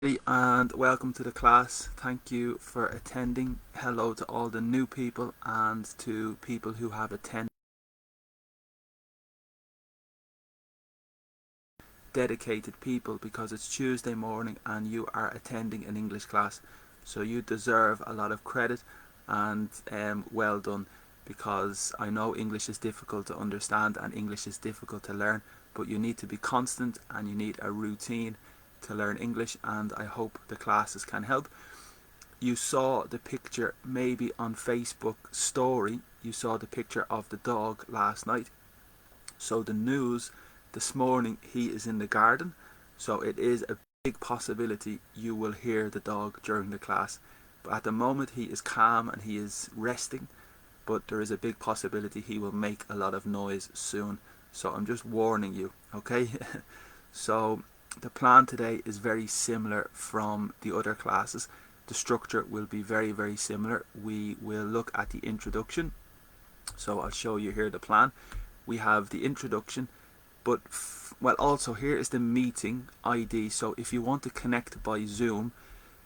And welcome to the class. Thank you for attending. Hello to all the new people and to people who have attended. Dedicated people, because it's Tuesday morning and you are attending an English class, so you deserve a lot of credit and well done, because I know English is difficult to understand and English is difficult to learn, but you need to be constant and you need a routine to learn English, and I hope the classes can help. You saw the picture maybe on Facebook story, you saw the picture of the dog last night. So the news this morning, he is in the garden, so it is a big possibility you will hear the dog during the class. But at the moment he is calm and he is resting, but there is a big possibility he will make a lot of noise soon. So I'm just warning you, okay? So the plan today is very similar from the other classes. The structure will be very similar. We will look at the introduction. So I'll show you here the plan. We have the introduction, but well, also here is the meeting ID. So if you want to connect by Zoom,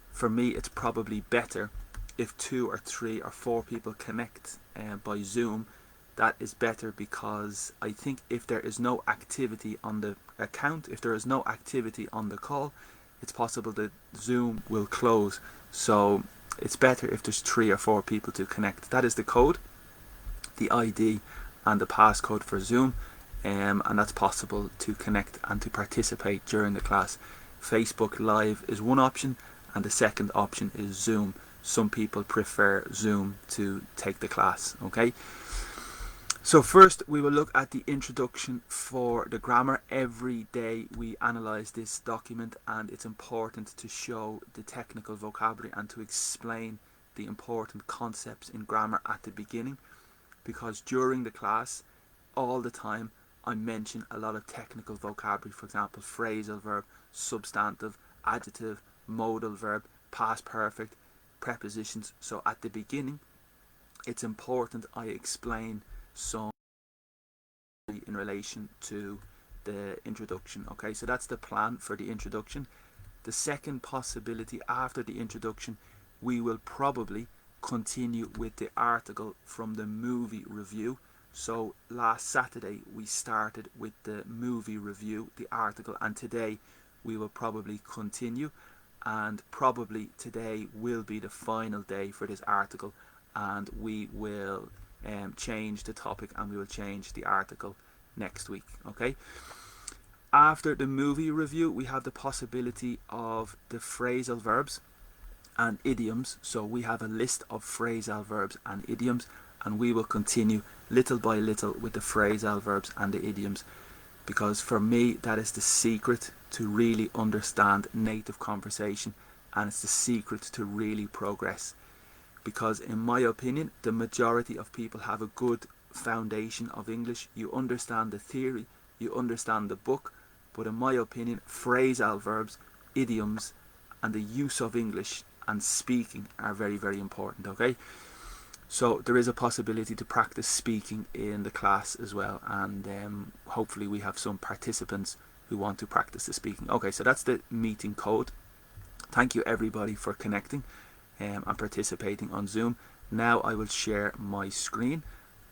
for me it's probably better if 2 or 3 or 4 people connect by Zoom. That is better, because I think if there is no activity on the account, if there is no activity on the call, it's possible that Zoom will close. So it's better if there's 3 or 4 people to connect. That is the code, the ID and the passcode for Zoom, and that's possible to connect and to participate during the class. Facebook Live is one option and the second option is Zoom. Some people prefer Zoom to take the class, okay? So first we will look at the introduction for the grammar. Every day we analyze this document and it's important to show the technical vocabulary and to explain the important concepts in grammar at the beginning, because during the class all the time I mention a lot of technical vocabulary. For example, phrasal verb, substantive, adjective, modal verb, past perfect, prepositions. So at the beginning it's important I explain some in relation to the introduction. Okay, so that's the plan for the introduction. The second possibility after the introduction, we will probably continue with the article from the movie review. So last Saturday we started with the movie review, the article, and today we will probably continue, and probably today will be the final day for this article, and we will change the topic and we will change the article next week. Okay, after the movie review we have the possibility of the phrasal verbs and idioms. So we have a list of phrasal verbs and idioms, and we will continue little by little with the phrasal verbs and the idioms, because for me that is the secret to really understand native conversation, and it's the secret to really progress. Because in my opinion the majority of people have a good foundation of English. You understand the theory, you understand the book, but in my opinion phrasal verbs, idioms and the use of English and speaking are very important. Okay, so there is a possibility to practice speaking in the class as well, and hopefully we have some participants who want to practice the speaking. Okay, so that's the meeting code. Thank you everybody for connecting and participating on Zoom. Now I will share my screen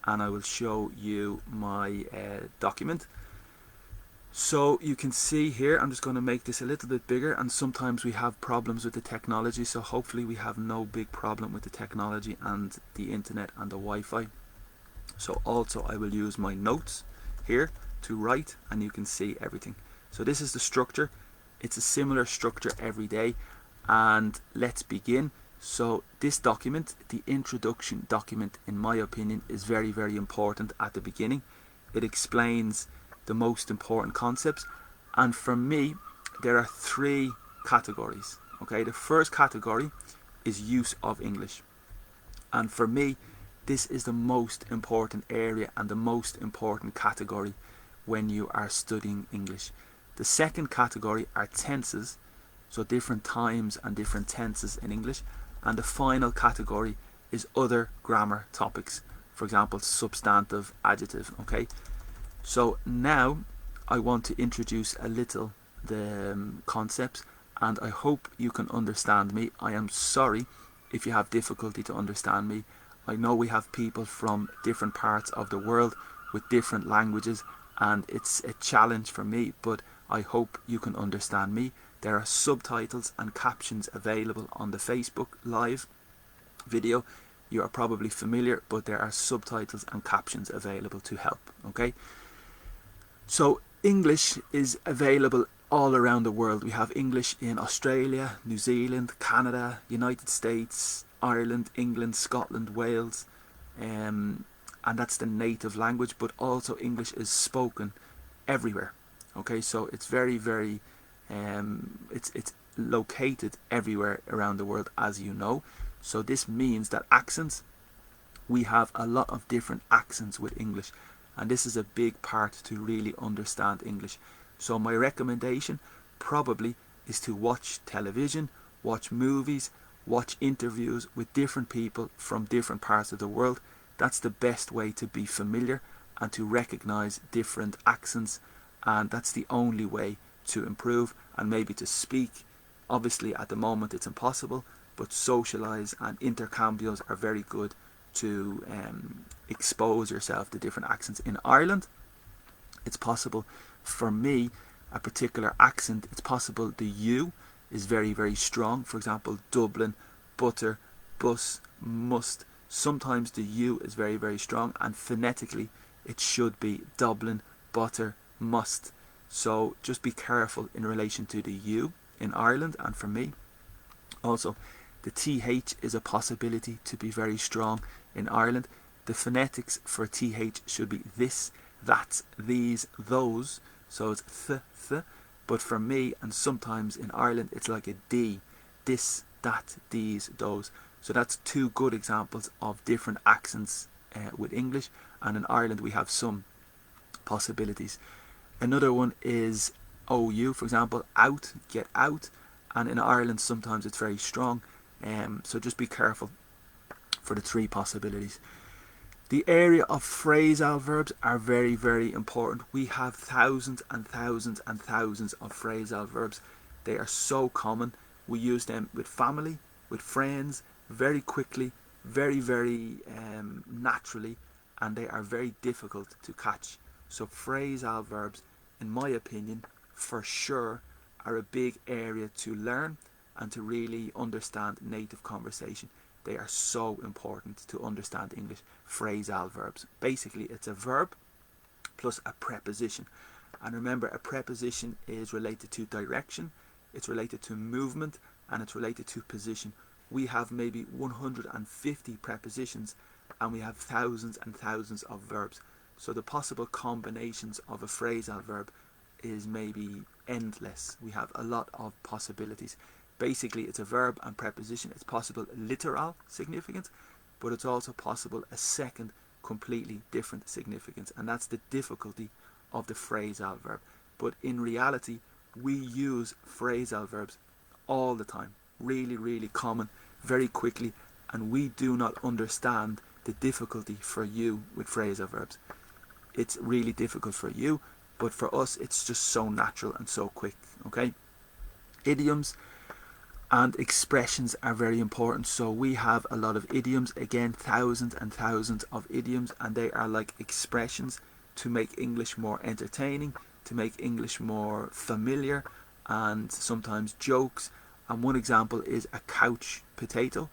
and I will show you my document. So you can see here, I'm just going to make this a little bit bigger, and sometimes we have problems with the technology, so hopefully we have no big problem with the technology and the internet and the Wi-Fi. So also I will use my notes here to write, and you can see everything. So this is the structure. It's a similar structure every day, and let's begin. So this document, the introduction document, in my opinion is very important at the beginning. It explains the most important concepts, and for me there are 3 categories. Okay, the first category is use of English, and for me this is the most important area and the most important category when you are studying English. The second category are tenses, so different times and different tenses in English. And the final category is other grammar topics, for example substantive, adjective. Okay, so now I want to introduce a little the concepts and I hope you can understand me. I am sorry if you have difficulty to understand me. I know we have people from different parts of the world with different languages, and it's a challenge for me, but I hope you can understand me. There are subtitles and captions available on the Facebook live video. You are probably familiar, but there are subtitles and captions available to help. Okay, so English is available all around the world. We have English in Australia, New Zealand, Canada, United States, Ireland, England, Scotland, Wales, and that's the native language, but also English is spoken everywhere. Okay, so it's very, very it's located everywhere around the world, as you know. So this means that accents, we have a lot of different accents with English, and this is a big part to really understand English. So my recommendation probably is to watch television, watch movies, watch interviews with different people from different parts of the world. That's the best way to be familiar and to recognize different accents, and that's the only way to improve and maybe to speak. Obviously at the moment it's impossible, but socialize and intercambios are very good to expose yourself to different accents. In Ireland, it's possible for me, a particular accent, it's possible the U is very, very strong. For example, Dublin, butter, bus, must. Sometimes the U is very, very strong, and phonetically it should be Dublin, butter, must. So just be careful in relation to the U in Ireland and for me. Also, the TH is a possibility to be very strong in Ireland. The phonetics for TH should be this, that, these, those. So it's th. But for me, and sometimes in Ireland, it's like a D. This, that, these, those. So that's two good examples of different accents with English. And in Ireland, we have some possibilities. Another one is OU, for example, out, get out. And in Ireland, sometimes it's very strong. So just be careful for the three possibilities. The area of phrasal verbs are very, very important. We have thousands and thousands and thousands of phrasal verbs. They are so common. We use them with family, with friends, very quickly, very, very naturally, and they are very difficult to catch. So phrasal verbs, in my opinion, for sure, are a big area to learn and to really understand native conversation. They are so important to understand English. Phrasal verbs. Basically, it's a verb plus a preposition. And remember, a preposition is related to direction, it's related to movement, and it's related to position. We have maybe 150 prepositions, and we have thousands and thousands of verbs. So the possible combinations of a phrasal verb is maybe endless. We have a lot of possibilities. Basically, it's a verb and preposition. It's possible literal significance, but it's also possible a second completely different significance, and that's the difficulty of the phrasal verb. But in reality, we use phrasal verbs all the time, really, really common, very quickly, and we do not understand the difficulty for you with phrasal verbs. It's really difficult for you, but for us it's just so natural and so quick. Okay, idioms and expressions are very important. So we have a lot of idioms, again thousands and thousands of idioms, and they are like expressions to make English more entertaining, to make English more familiar, and sometimes jokes. And one example is a couch potato.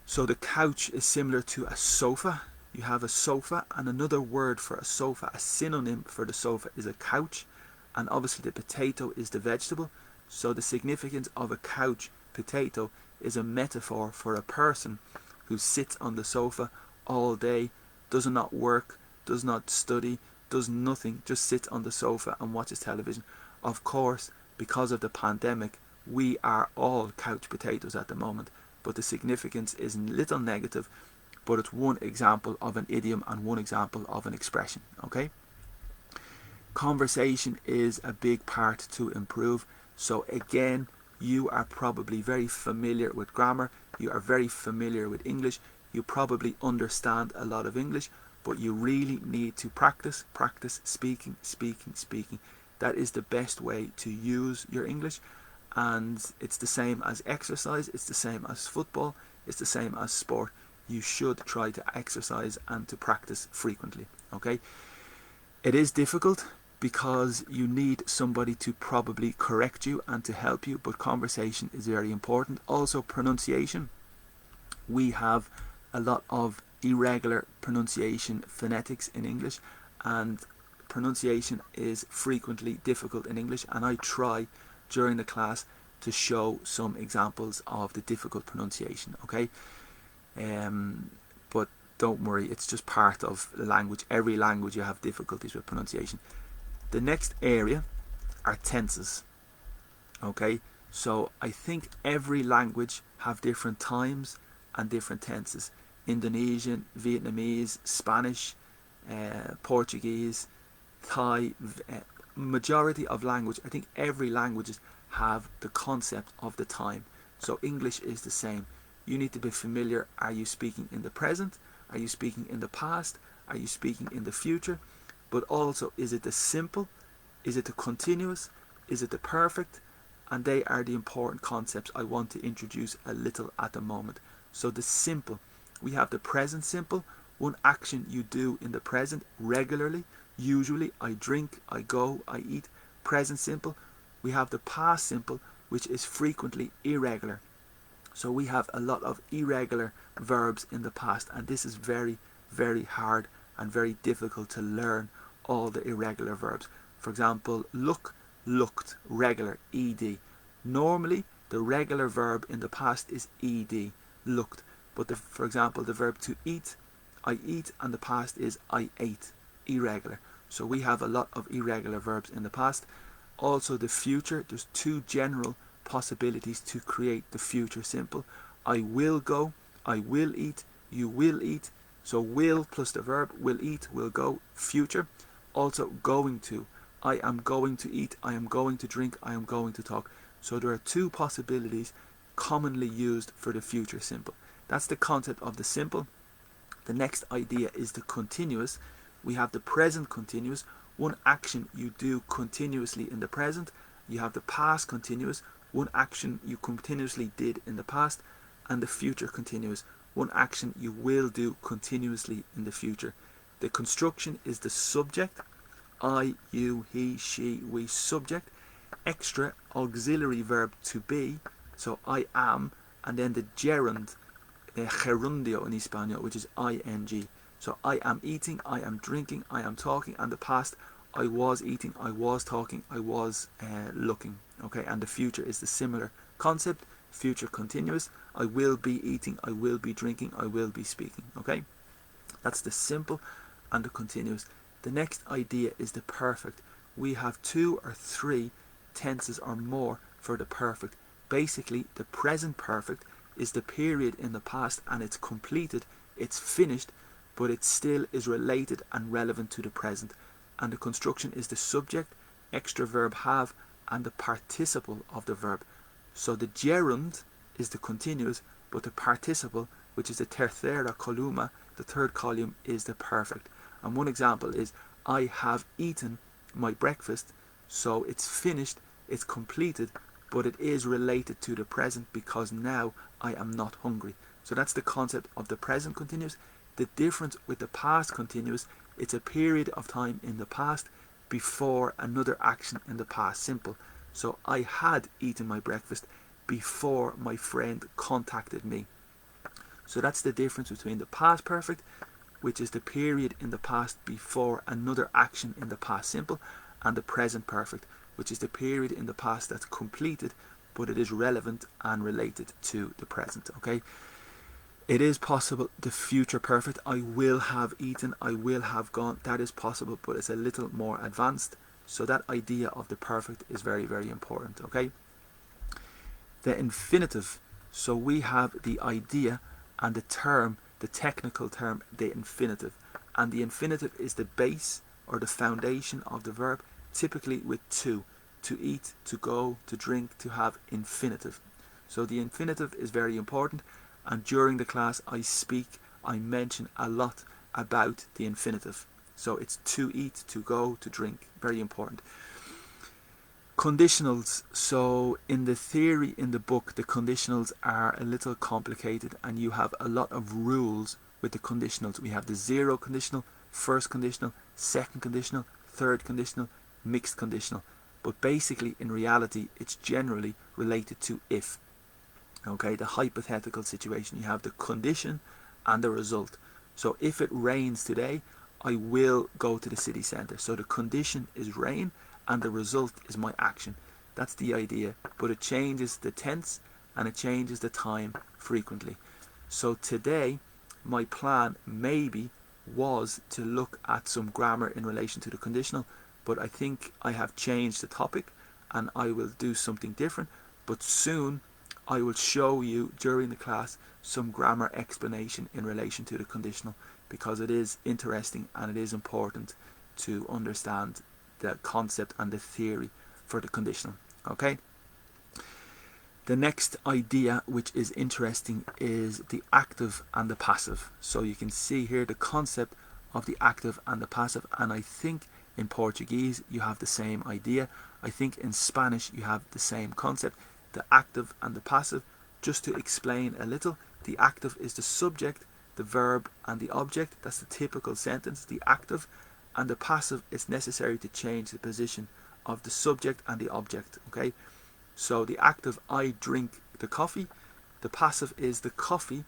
So the couch is similar to a sofa. You have a sofa, and another word for a sofa, a synonym for the sofa, is a couch, and obviously the potato is the vegetable. So the significance of a couch potato is a metaphor for a person who sits on the sofa all day, does not work, does not study, does nothing, just sits on the sofa and watches television. Of course, because of the pandemic, we are all couch potatoes at the moment, but the significance is a little negative, but it's one example of an idiom and one example of an expression. Okay, conversation is a big part to improve. So again, you are probably very familiar with grammar, you are very familiar with English, you probably understand a lot of English, but you really need to practice speaking. That is the best way to use your English. and it's the same as exercise, it's the same as football, it's the same as sport. You should try to exercise and to practice frequently, okay? It is difficult because you need somebody to probably correct you and to help you, but conversation is very important. Also pronunciation. We have a lot of irregular pronunciation phonetics in English, and pronunciation is frequently difficult in English, and I try during the class to show some examples of the difficult pronunciation, okay? But don't worry, it's just part of the language. Every language you have difficulties with pronunciation. The next area are tenses, okay? So I think every language have different times and different tenses. Indonesian, Vietnamese, Spanish, Portuguese, Thai, majority of language, I think every language have the concept of the time. So English is the same. You need to be familiar. Are you speaking in the present? Are you speaking in the past? Are you speaking in the future? But also, is it the simple? Is it the continuous? Is it the perfect? And they are the important concepts I want to introduce a little at the moment. So the simple, we have the present simple, one action you do in the present regularly. Usually, I drink, I go, I eat. Present simple. We have the past simple, which is frequently irregular. So we have a lot of irregular verbs in the past, and this is very, very hard and very difficult to learn all the irregular verbs. For example, look, looked, regular, ed. Normally, the regular verb in the past is ed, looked. But for example, the verb to eat, I eat, and the past is I ate, irregular. So we have a lot of irregular verbs in the past. Also the future, there's two general possibilities to create the future simple. I will go, I will eat, you will eat. So will plus the verb, will eat, will go, future. Also going to, I am going to eat, I am going to drink, I am going to talk. So there are two possibilities commonly used for the future simple. That's the concept of the simple. The next idea is the continuous. We have the present continuous, one action you do continuously in the present. You have the past continuous, one action you continuously did in the past. And the future continuous, one action you will do continuously in the future. The construction is the subject, I, you, he, she, we, subject, extra auxiliary verb to be, so I am, and then the gerund, gerundio in Espanol, which is ing. So I am eating, I am drinking, I am talking, and the past, I was eating, I was talking, I was looking. Okay, and the future is the similar concept, future continuous, I will be eating, I will be drinking, I will be speaking. Okay, that's the simple and the continuous. The next idea is the perfect. We have 2 or 3 tenses or more for the perfect. Basically, the present perfect is the period in the past and it's completed, it's finished, but it still is related and relevant to the present. And the construction is the subject, extra verb have, and the participle of the verb. So the gerund is the continuous, but the participle, which is the tercera columna, the third column, is the perfect. And one example is, I have eaten my breakfast. So it's finished, it's completed, but it is related to the present because now I am not hungry. So that's the concept of the present continuous. The difference with the past continuous, it's a period of time in the past before another action in the past simple. So I had eaten my breakfast before my friend contacted me. So that's the difference between the past perfect, which is the period in the past before another action in the past simple, and the present perfect, which is the period in the past that's completed, but it is relevant and related to the present. Okay, it is possible the future perfect, I will have eaten, I will have gone, that is possible, but it's a little more advanced. So that idea of the perfect is very, very important. Okay, the infinitive. So we have the idea and the term, the technical term, the infinitive. And the infinitive is the base or the foundation of the verb, typically with to eat, to go, to drink, to have, infinitive. So the infinitive is very important, and during the class I mention a lot about the infinitive. So it's to eat, to go, to drink, very important. Conditionals. So in the theory in the book, the conditionals are a little complicated, and you have a lot of rules with the conditionals. We have the zero conditional, first conditional, second conditional, third conditional, mixed conditional. But basically, in reality, it's generally related to if. Okay, the hypothetical situation. You have the condition and the result. So if it rains today, I will go to the city centre. So the condition is rain, and the result is my action. That's the idea. But it changes the tense and it changes the time frequently. So today, my plan maybe was to look at some grammar in relation to the conditional, but I think I have changed the topic and I will do something different. But soon I will show you during the class some grammar explanation in relation to the conditional, because it is interesting and it is important to understand the concept and the theory for the conditional. Okay. The next idea which is interesting is the active and the passive. So you can see here the concept of the active and the passive, and I think in Portuguese you have the same idea. I think in Spanish you have the same concept, the active and the passive. Just to explain a little, the active is the subject, the verb and the object. That's the typical sentence, the active. And the passive is necessary to change the position of the subject and the object. Okay, so the active, I drink the coffee. The passive is the coffee,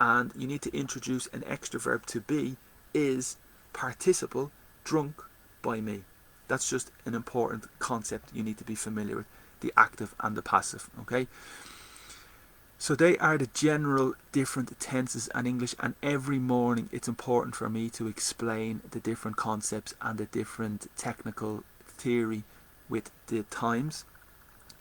and you need to introduce an extra verb to be, is participle, drunk by me. That's just an important concept you need to be familiar with, the active and the passive. Okay, so they are the general different tenses in English, and every morning it's important for me to explain the different concepts and the different technical theory with the times,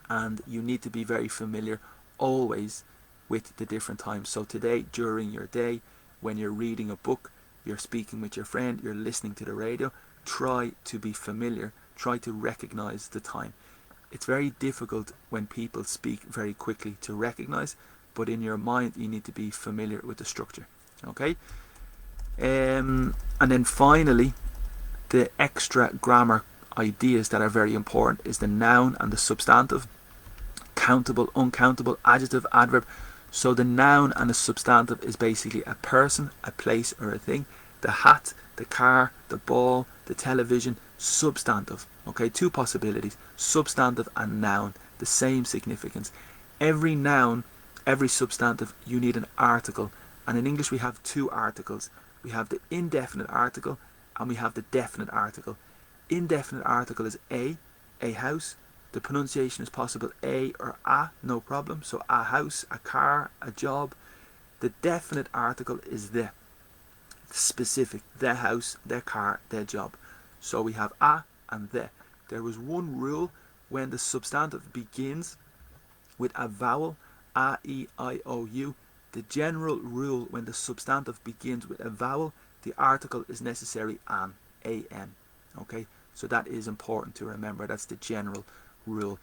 and you need to be very familiar always with the different times. So today, during your day, when you're reading a book, you're speaking with your friend, you're listening to the radio, try to be familiar, try to recognize the time. It's very difficult when people speak very quickly to recognize, but in your mind you need to be familiar with the structure. Okay, and then finally, the extra grammar ideas that are very important is the noun and the substantive, countable, uncountable, adjective, adverb. So the noun and the substantive is basically a person, a place or a thing. The hat, the car, the ball, the television. Substantive. Okay, two possibilities, substantive and noun, the same significance. Every noun, every substantive, you need an article, and in English we have two articles. We have the indefinite article and we have the definite article. Indefinite article is a house. The pronunciation is possible a or a, no problem. So a house, a car, a job. The definite article is the specific, the house, the car, the job. So we have a and the. There was one rule: when the substantive begins with a vowel, a, e, I, o, u. The general rule: when the substantive begins with a vowel, the article is necessary an, an. Okay, so that is important to remember. That's the general rule.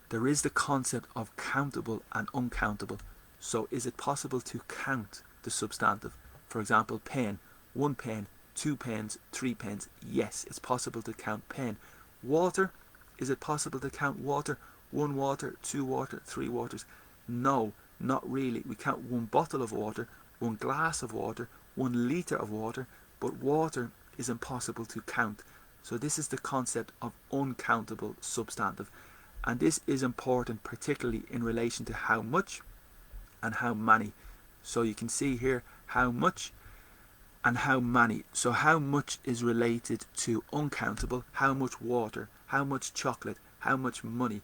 There is the concept of countable and uncountable. So is it possible to count the substantive? For example, pen, one pen, 2 pens, 3 pens. Yes, it's possible to count pen. Water, is it possible to count water? 1 water, 2 water, 3 waters. No, not really. We count 1 bottle of water, 1 glass of water, 1 litre of water, but water is impossible to count. So this is the concept of uncountable substantive, and this is important particularly in relation to how much and how many. So you can see here how much and how many. So how much is related to uncountable, how much water, how much chocolate, how much money.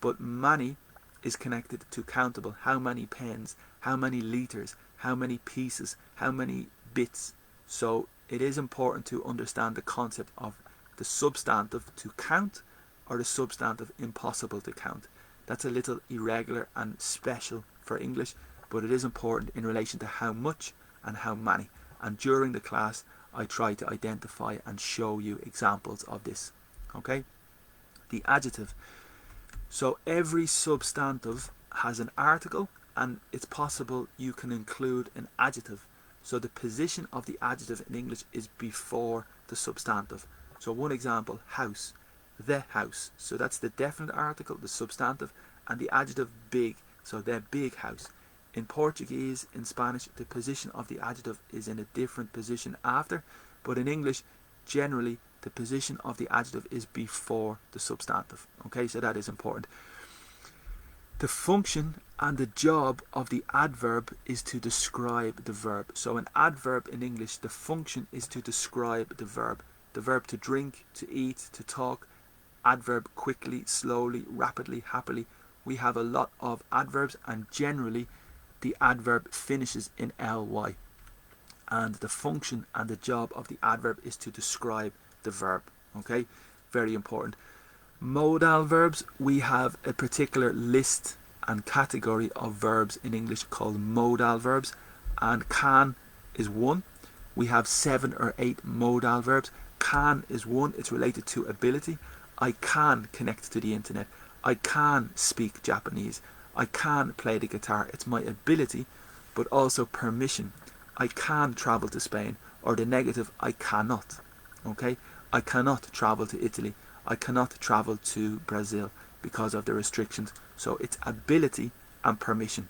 But many is connected to countable, how many pens, how many litres, how many pieces, how many bits. So it is important to understand the concept of the substantive to count or the substantive impossible to count. That's a little irregular and special for English, but it is important in relation to how much and how many. And during the class I try to identify and show you examples of this. Okay? The adjective. So every substantive has an article, and it's possible you can include an adjective. So the position of the adjective in English is before the substantive. So one example, house. the house. So that's the definite article, the substantive, and the adjective big. So the big house. In Portuguese, in Spanish, the position of the adjective is in a different position after, but in English, generally, the position of the adjective is before the substantive. Okay, so that is important. The function and the job of the adverb is to describe the verb. So an adverb in English, the function is to describe the verb. The verb to drink, to eat, to talk. Adverb quickly, slowly, rapidly, happily. We have a lot of adverbs, and generally the adverb finishes in ly. And the function and the job of the adverb is to describe the verb. Okay, very important. Modal verbs, we have a particular list and category of verbs in English called modal verbs, and can is one. We have 7 or 8 modal verbs. Can is one, it's related to ability. I can connect to the internet. I can speak Japanese. I can play the guitar. It's my ability, but also permission. I can travel to Spain. Or the negative, I cannot. Okay, I cannot travel to Italy. I cannot travel to Brazil because of the restrictions. So it's ability and permission.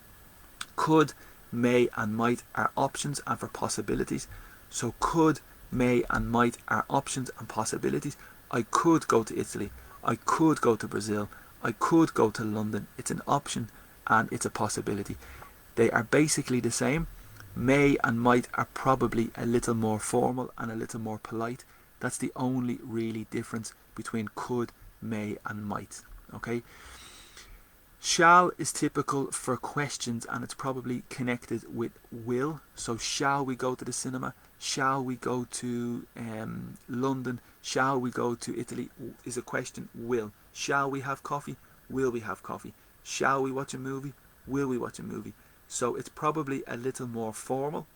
Could, may and might are options and for possibilities. So could, may and might are options and possibilities. I could go to Italy. I could go to Brazil. I could go to London. It's an option and it's a possibility. They are basically the same. May and might are probably a little more formal and a little more polite. That's the only really difference between could, may and might. Okay. Shall is typical for questions, and it's probably connected with will. So shall we go to the cinema? Shall we go to London? Shall we go to Italy? Is a question. Will. Shall we have coffee? Will we have coffee? Shall we watch a movie? Will we watch a movie? So it's probably a little more formal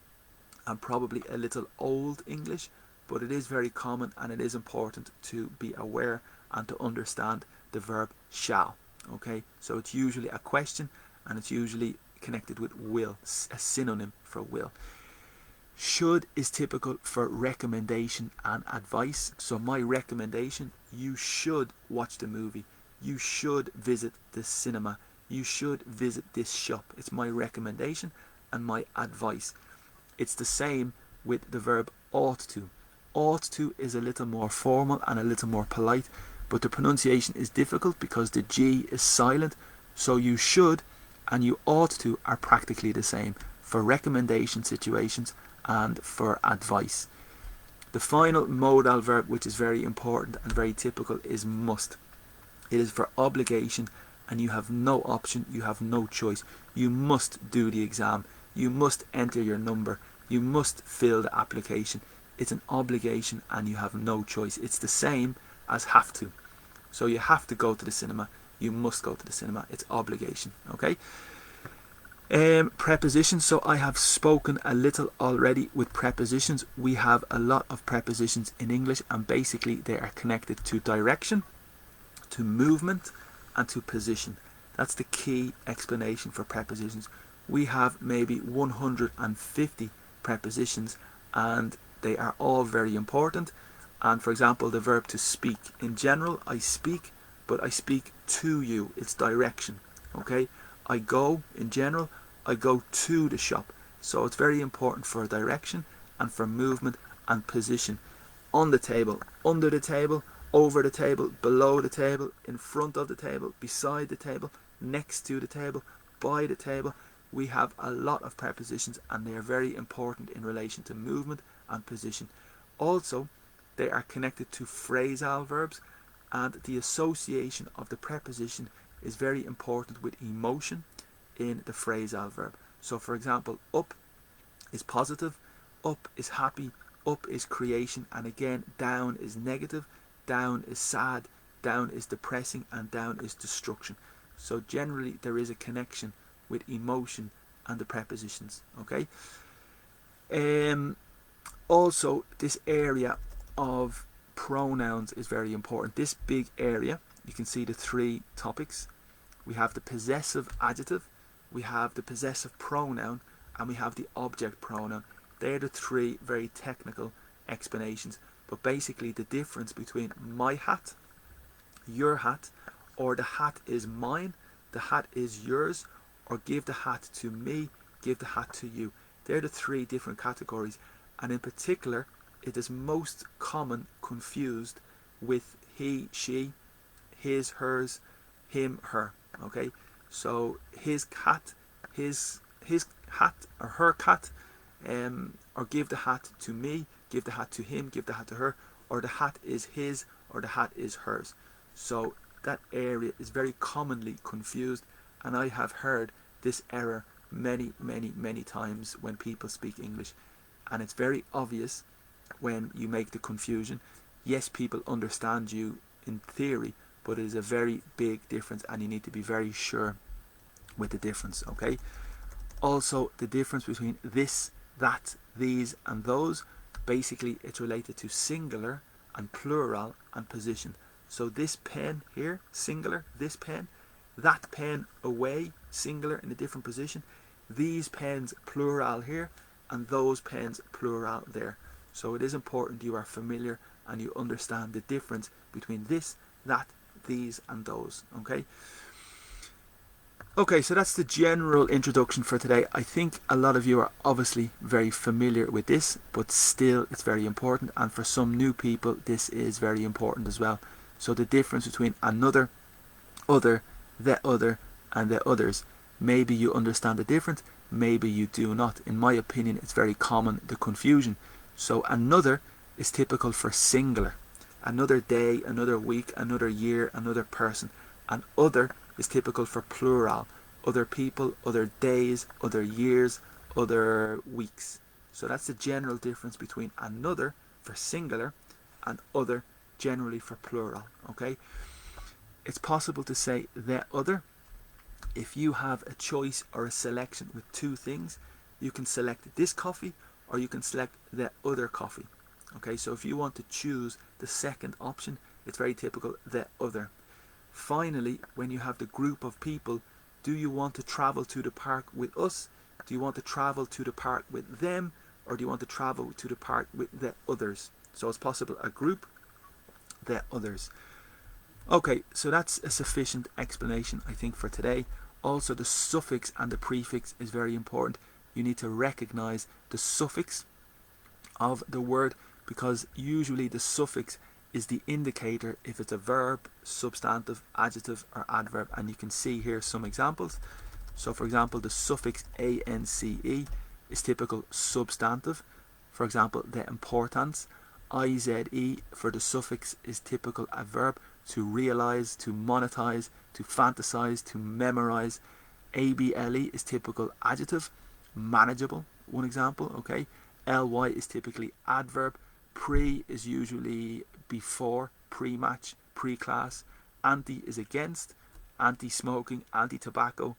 and probably a little old English, but it is very common, and it is important to be aware and to understand the verb shall. Okay, so it's usually a question, and it's usually connected with will, a synonym for will. Should is typical for recommendation and advice. So my recommendation, you should watch the movie. You should visit the cinema. You should visit this shop. It's my recommendation and my advice. It's the same with the verb ought to. Ought to is a little more formal and a little more polite, but the pronunciation is difficult because the G is silent. So you should and you ought to are practically the same for recommendation situations and for advice. The final modal verb, which is very important and very typical, is must. It is for obligation, and you have no option, you have no choice. You must do the exam. You must enter your number. You must fill the application. It's an obligation and you have no choice. It's the same as have to. So you have to go to the cinema. You must go to the cinema. It's obligation. Okay. Prepositions. So I have spoken a little already with prepositions. We have a lot of prepositions in English, and basically they are connected to direction, to movement, and to position. That's the key explanation for prepositions. We have maybe 150 prepositions, and they are all very important. And for example, the verb to speak. In general, I speak, but I speak to you. It's direction. Okay. I go, in general, I go to the shop. So it's very important for direction and for movement and position. On the table, under the table, over the table, below the table, in front of the table, beside the table, next to the table, by the table. We have a lot of prepositions, and they are very important in relation to movement and position. Also, they are connected to phrasal verbs, and the association of the preposition is very important with emotion in the phrasal verb. So for example, up is positive, up is happy, up is creation, and again down is negative, down is sad, down is depressing, and down is destruction. So generally there is a connection with emotion and the prepositions. Okay. Also, this area of pronouns is very important. This big area, you can see the 3 topics. We have the possessive adjective, we have the possessive pronoun, and we have the object pronoun. They're the 3 very technical explanations. But basically the difference between my hat your hat, or the hat is mine, the hat is yours, or give the hat to me, give the hat to you. They're the three different categories, and in particular it is most common confused with he, she, his, hers, him, her. Okay, so his cat, his hat or her cat, or give the hat to me, give the hat to him, give the hat to her, or the hat is his or the hat is hers. So that area is very commonly confused, and I have heard this error many times when people speak English, and it's very obvious when you make the confusion. Yes, people understand you in theory, but it is a very big difference, and you need to be very sure with the difference. Okay, also the difference between this, that, these and those, basically it's related to singular and plural and position. So this pen here, singular, this pen, that pen away, singular in a different position, these pens plural here, and those pens plural there. So it is important you are familiar and you understand the difference between this, that, these and those. Okay, so that's the general introduction for today. I think a lot of you are obviously very familiar with this, but still it's very important, and for some new people this is very important as well. So the difference between another, other, the other and the others. Maybe you understand the difference, maybe you do not. In my opinion, it's very common, the confusion. So another is typical for singular. Another day, another week, another year, another person. And other is typical for plural. Other people, other days, other years, other weeks. So that's the general difference between another for singular and other generally for plural. Okay, it's possible to say the other. If you have a choice or a selection with two things, you can select this coffee or you can select the other coffee. Okay, so if you want to choose the second option, it's very typical, the other. Finally, when you have the group of people, do you want to travel to the park with us? Do you want to travel to the park with them? Or do you want to travel to the park with the others? So it's possible a group, the others. Okay, so that's a sufficient explanation, I think, for today. Also, the suffix and the prefix is very important. You need to recognize the suffix of the word, because usually the suffix is the indicator if it's a verb, substantive, adjective or adverb, and you can see here some examples. So for example, the suffix ance is typical substantive. For example, the importance. IZE for the suffix is typical a verb, to realize, to monetize, to fantasize, to memorize. ABLE is typical adjective, manageable, one example. Okay, LY is typically adverb. Pre is usually before, pre-match, pre-class. Anti is against, anti-smoking, anti-tobacco.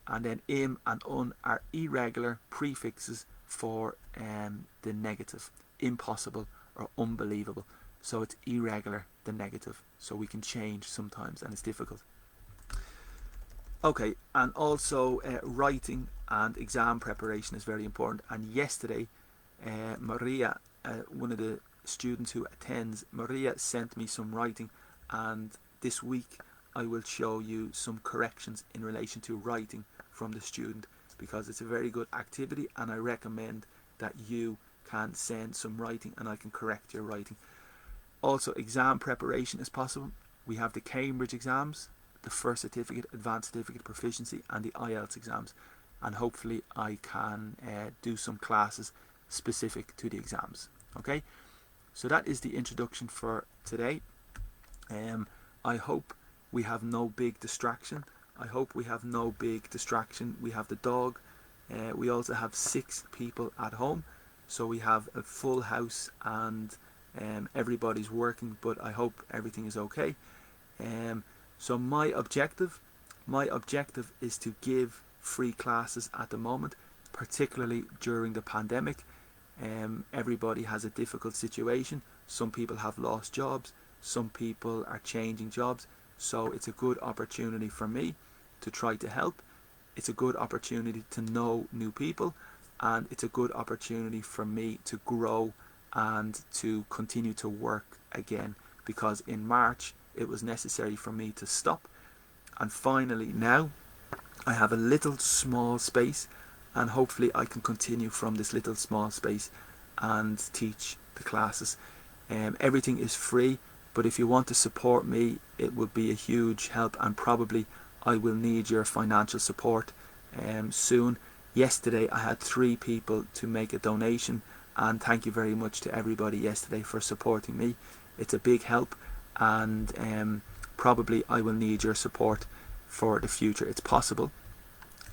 And then im and un are irregular prefixes for the negative, impossible or unbelievable. So it's irregular, the negative. So we can change sometimes and it's difficult. Okay, and also writing and exam preparation is very important. And yesterday, Maria, one of the students who attends, Maria sent me some writing, and this week I will show you some corrections in relation to writing from the student, because it's a very good activity and I recommend that you can send some writing and I can correct your writing. Also, exam preparation is possible. We have the Cambridge exams, the first certificate, advanced certificate, proficiency and the IELTS exams, and hopefully I can do some classes specific to the exams. Okay, so that is the introduction for today. I hope we have no big distraction. We have the dog. We also have 6 people at home, so we have a full house and everybody's working, but I hope everything is okay. So my objective is to give free classes at the moment, particularly during the pandemic. Everybody has a difficult situation. Some people have lost jobs, some people are changing jobs, so it's a good opportunity for me to try to help. It's a good opportunity to know new people, and it's a good opportunity for me to grow and to continue to work again, because in March it was necessary for me to stop. And finally now I have a little small space, and hopefully I can continue from this little small space and teach the classes. Everything is free, but if you want to support me, it would be a huge help, and probably I will need your financial support soon. Yesterday I had 3 people to make a donation, and thank you very much to everybody yesterday for supporting me. It's a big help, and probably I will need your support for the future. It's possible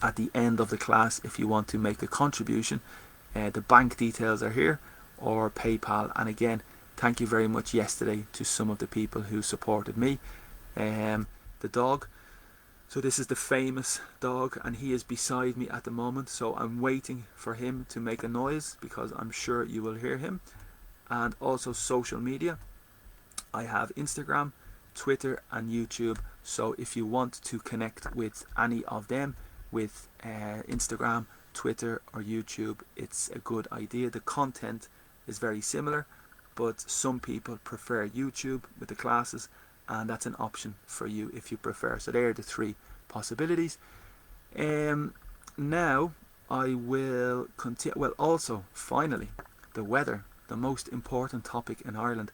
at the end of the class, if you want to make a contribution, the bank details are here, or PayPal. And again, thank you very much yesterday to some of the people who supported me. The dog, so this is the famous dog, and he is beside me at the moment, so I'm waiting for him to make a noise because I'm sure you will hear him. And also social media, I have Instagram, Twitter and YouTube, so if you want to connect with any of them, with Instagram, Twitter or YouTube, it's a good idea. The content is very similar, but some people prefer YouTube with the classes, and that's an option for you if you prefer. So there are the 3 possibilities. Now I will continue. Well, also finally, the weather, the most important topic in Ireland.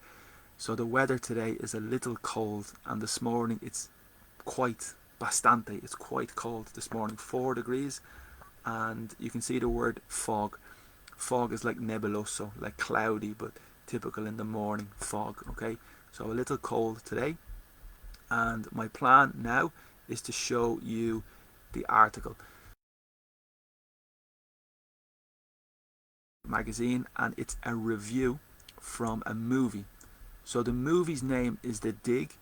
So the weather today is a little cold, and this morning it's quite bastante, it's quite cold this morning, 4 degrees, and you can see the word fog. Fog is like nebuloso, like cloudy, but typical in the morning, fog. Okay, so a little cold today, and my plan now is to show you the article magazine, and it's a review from a movie. So the movie's name is The Dig,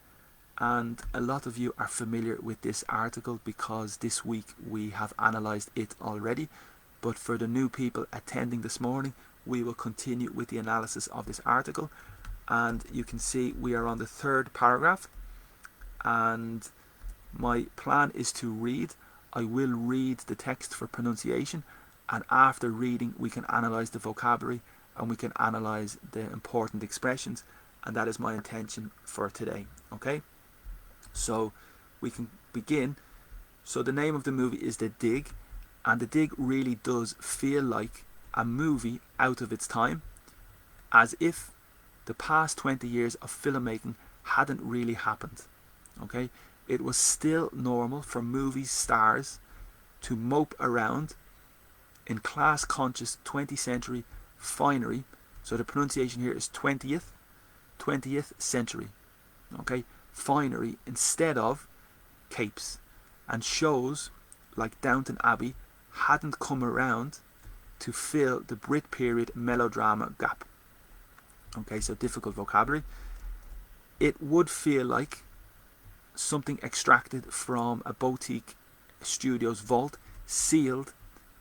and a lot of you are familiar with this article because this week we have analysed it already. But for the new people attending this morning, we will continue with the analysis of this article. And you can see we are on the 3rd paragraph, and my plan is to read. I will read the text for pronunciation, and after reading we can analyse the vocabulary and we can analyse the important expressions, and that is my intention for today. Okay, so we can begin. So the name of the movie is The Dig, and The Dig really does feel like a movie out of its time, as if the past 20 years of filmmaking hadn't really happened. Okay, it was still normal for movie stars to mope around in class conscious 20th century finery. So the pronunciation here is 20th century. Okay, finery instead of capes, and shows like Downton Abbey hadn't come around to fill the Brit period melodrama gap. Okay, so difficult vocabulary. It would feel like something extracted from a boutique studio's vault, sealed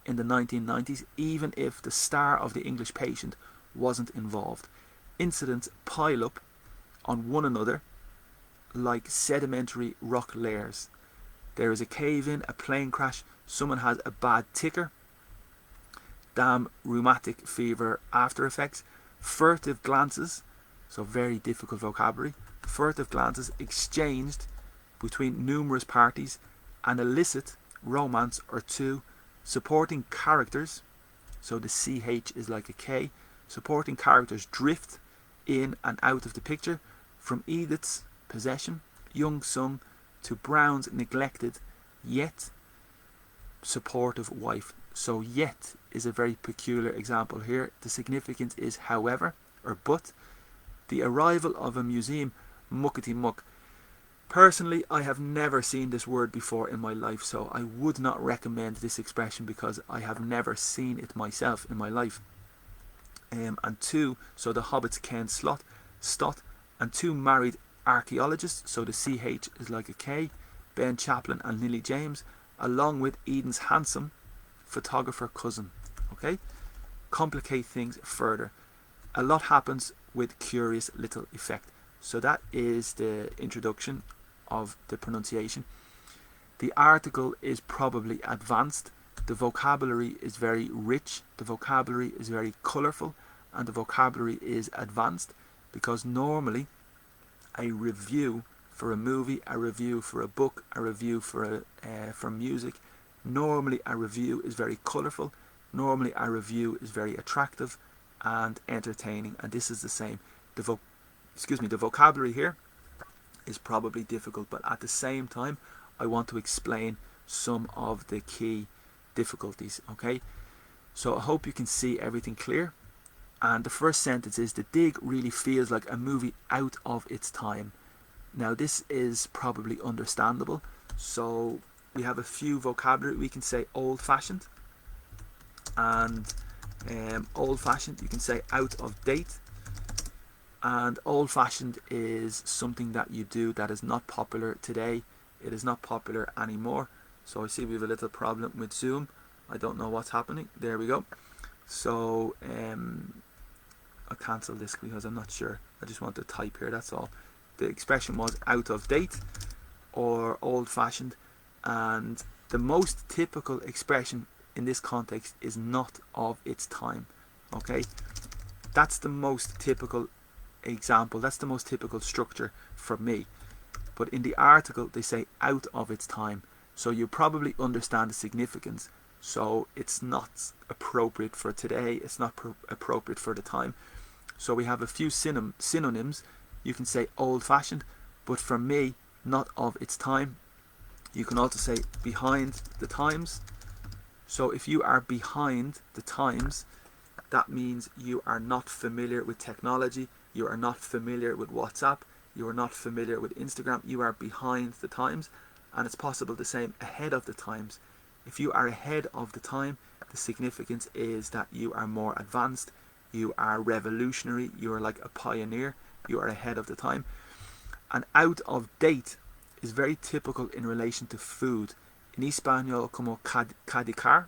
in the 1990s, even if the star of the English Patient wasn't involved. Incidents pile up on one another like sedimentary rock layers. There is a cave-in, a plane crash, someone has a bad ticker, damn rheumatic fever after effects, furtive glances, so very difficult vocabulary, furtive glances exchanged between numerous parties, an illicit romance or two, supporting characters, so the CH is like a K, supporting characters drift in and out of the picture, from Edith's possession, young son, to Brown's neglected yet supportive wife. So yet is a very peculiar example here. The significance is however, or but. The arrival of a museum, muckety muck. Personally, I have never seen this word before in my life, so I would not recommend this expression because I have never seen it myself in my life. And two, so the hobbits Ken Stott, and 2 married archaeologists, so the CH is like a K, Ben Chaplin and Lily James, along with Eden's handsome photographer cousin. Okay, complicate things further. A lot happens with curious little effect. So that is the introduction of the pronunciation. The article is probably advanced. The vocabulary is very rich. The vocabulary is very colourful, and the vocabulary is advanced, because normally a review for a movie, a review for a book, a review for music. Normally a review is very colourful. Normally a review is very attractive and entertaining, and this is the same. The vocabulary here is probably difficult, but at the same time I want to explain some of the key difficulties. Okay, so I hope you can see everything clear. And the first sentence is, the dig really feels like a movie out of its time. Now this is probably understandable. So we have a few vocabulary. We can say old-fashioned, and old-fashioned you can say out of date, and old-fashioned is something that you do that is not popular today. It is not popular anymore. So I see we have a little problem with Zoom. I don't know what's happening. There we go. So I'll cancel this because I'm not sure. I just want to type here, that's all. The expression was out of date or old-fashioned, and the most typical expression in this context is not of its time. Okay, that's the most typical example, that's the most typical structure for me. But in the article they say out of its time, so you probably understand the significance. So it's not appropriate for today, it's not appropriate for the time. So we have a few synonyms. You can say old-fashioned, but for me, not of its time. You can also say behind the times. So if you are behind the times, that means you are not familiar with technology, you are not familiar with WhatsApp, you are not familiar with Instagram, you are behind the times. And it's possible to say ahead of the times. If you are ahead of the time, the significance is that you are more advanced, you are revolutionary, you are like a pioneer, you are ahead of the time. And out of date is very typical in relation to food. In Espanol como caducar,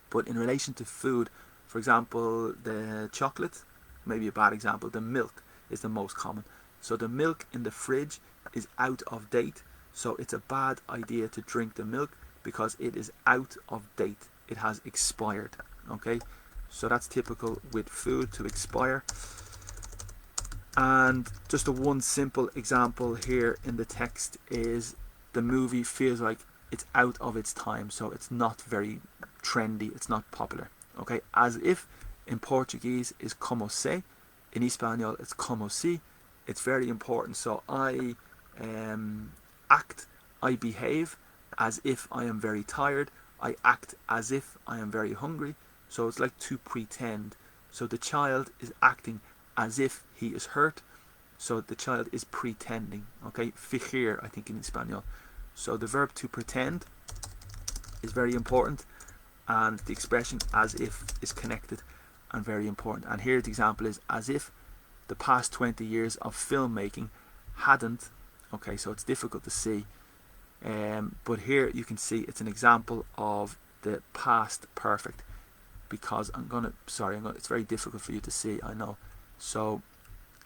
but in relation to food, for example, the chocolate, maybe a bad example, the milk is the most common. So the milk in the fridge is out of date, so it's a bad idea to drink the milk because it is out of date, it has expired. Okay, so that's typical with food, to expire. And just a one simple example here in the text is the movie feels like it's out of its time, so it's not very trendy, it's not popular. Okay, as if in Portuguese is como se, in Espanol it's como si. It's very important. So I act, I behave as if I am very tired, I act as if I am very hungry. So it's like to pretend. So the child is acting as if he is hurt, so the child is pretending. Okay, fingir I think in Espanol. So the verb to pretend is very important, and the expression as if is connected and very important. And here the example is as if the past 20 years of filmmaking hadn't. Okay, so it's difficult to see, but here you can see it's an example of the past perfect, because it's very difficult for you to see, I know. So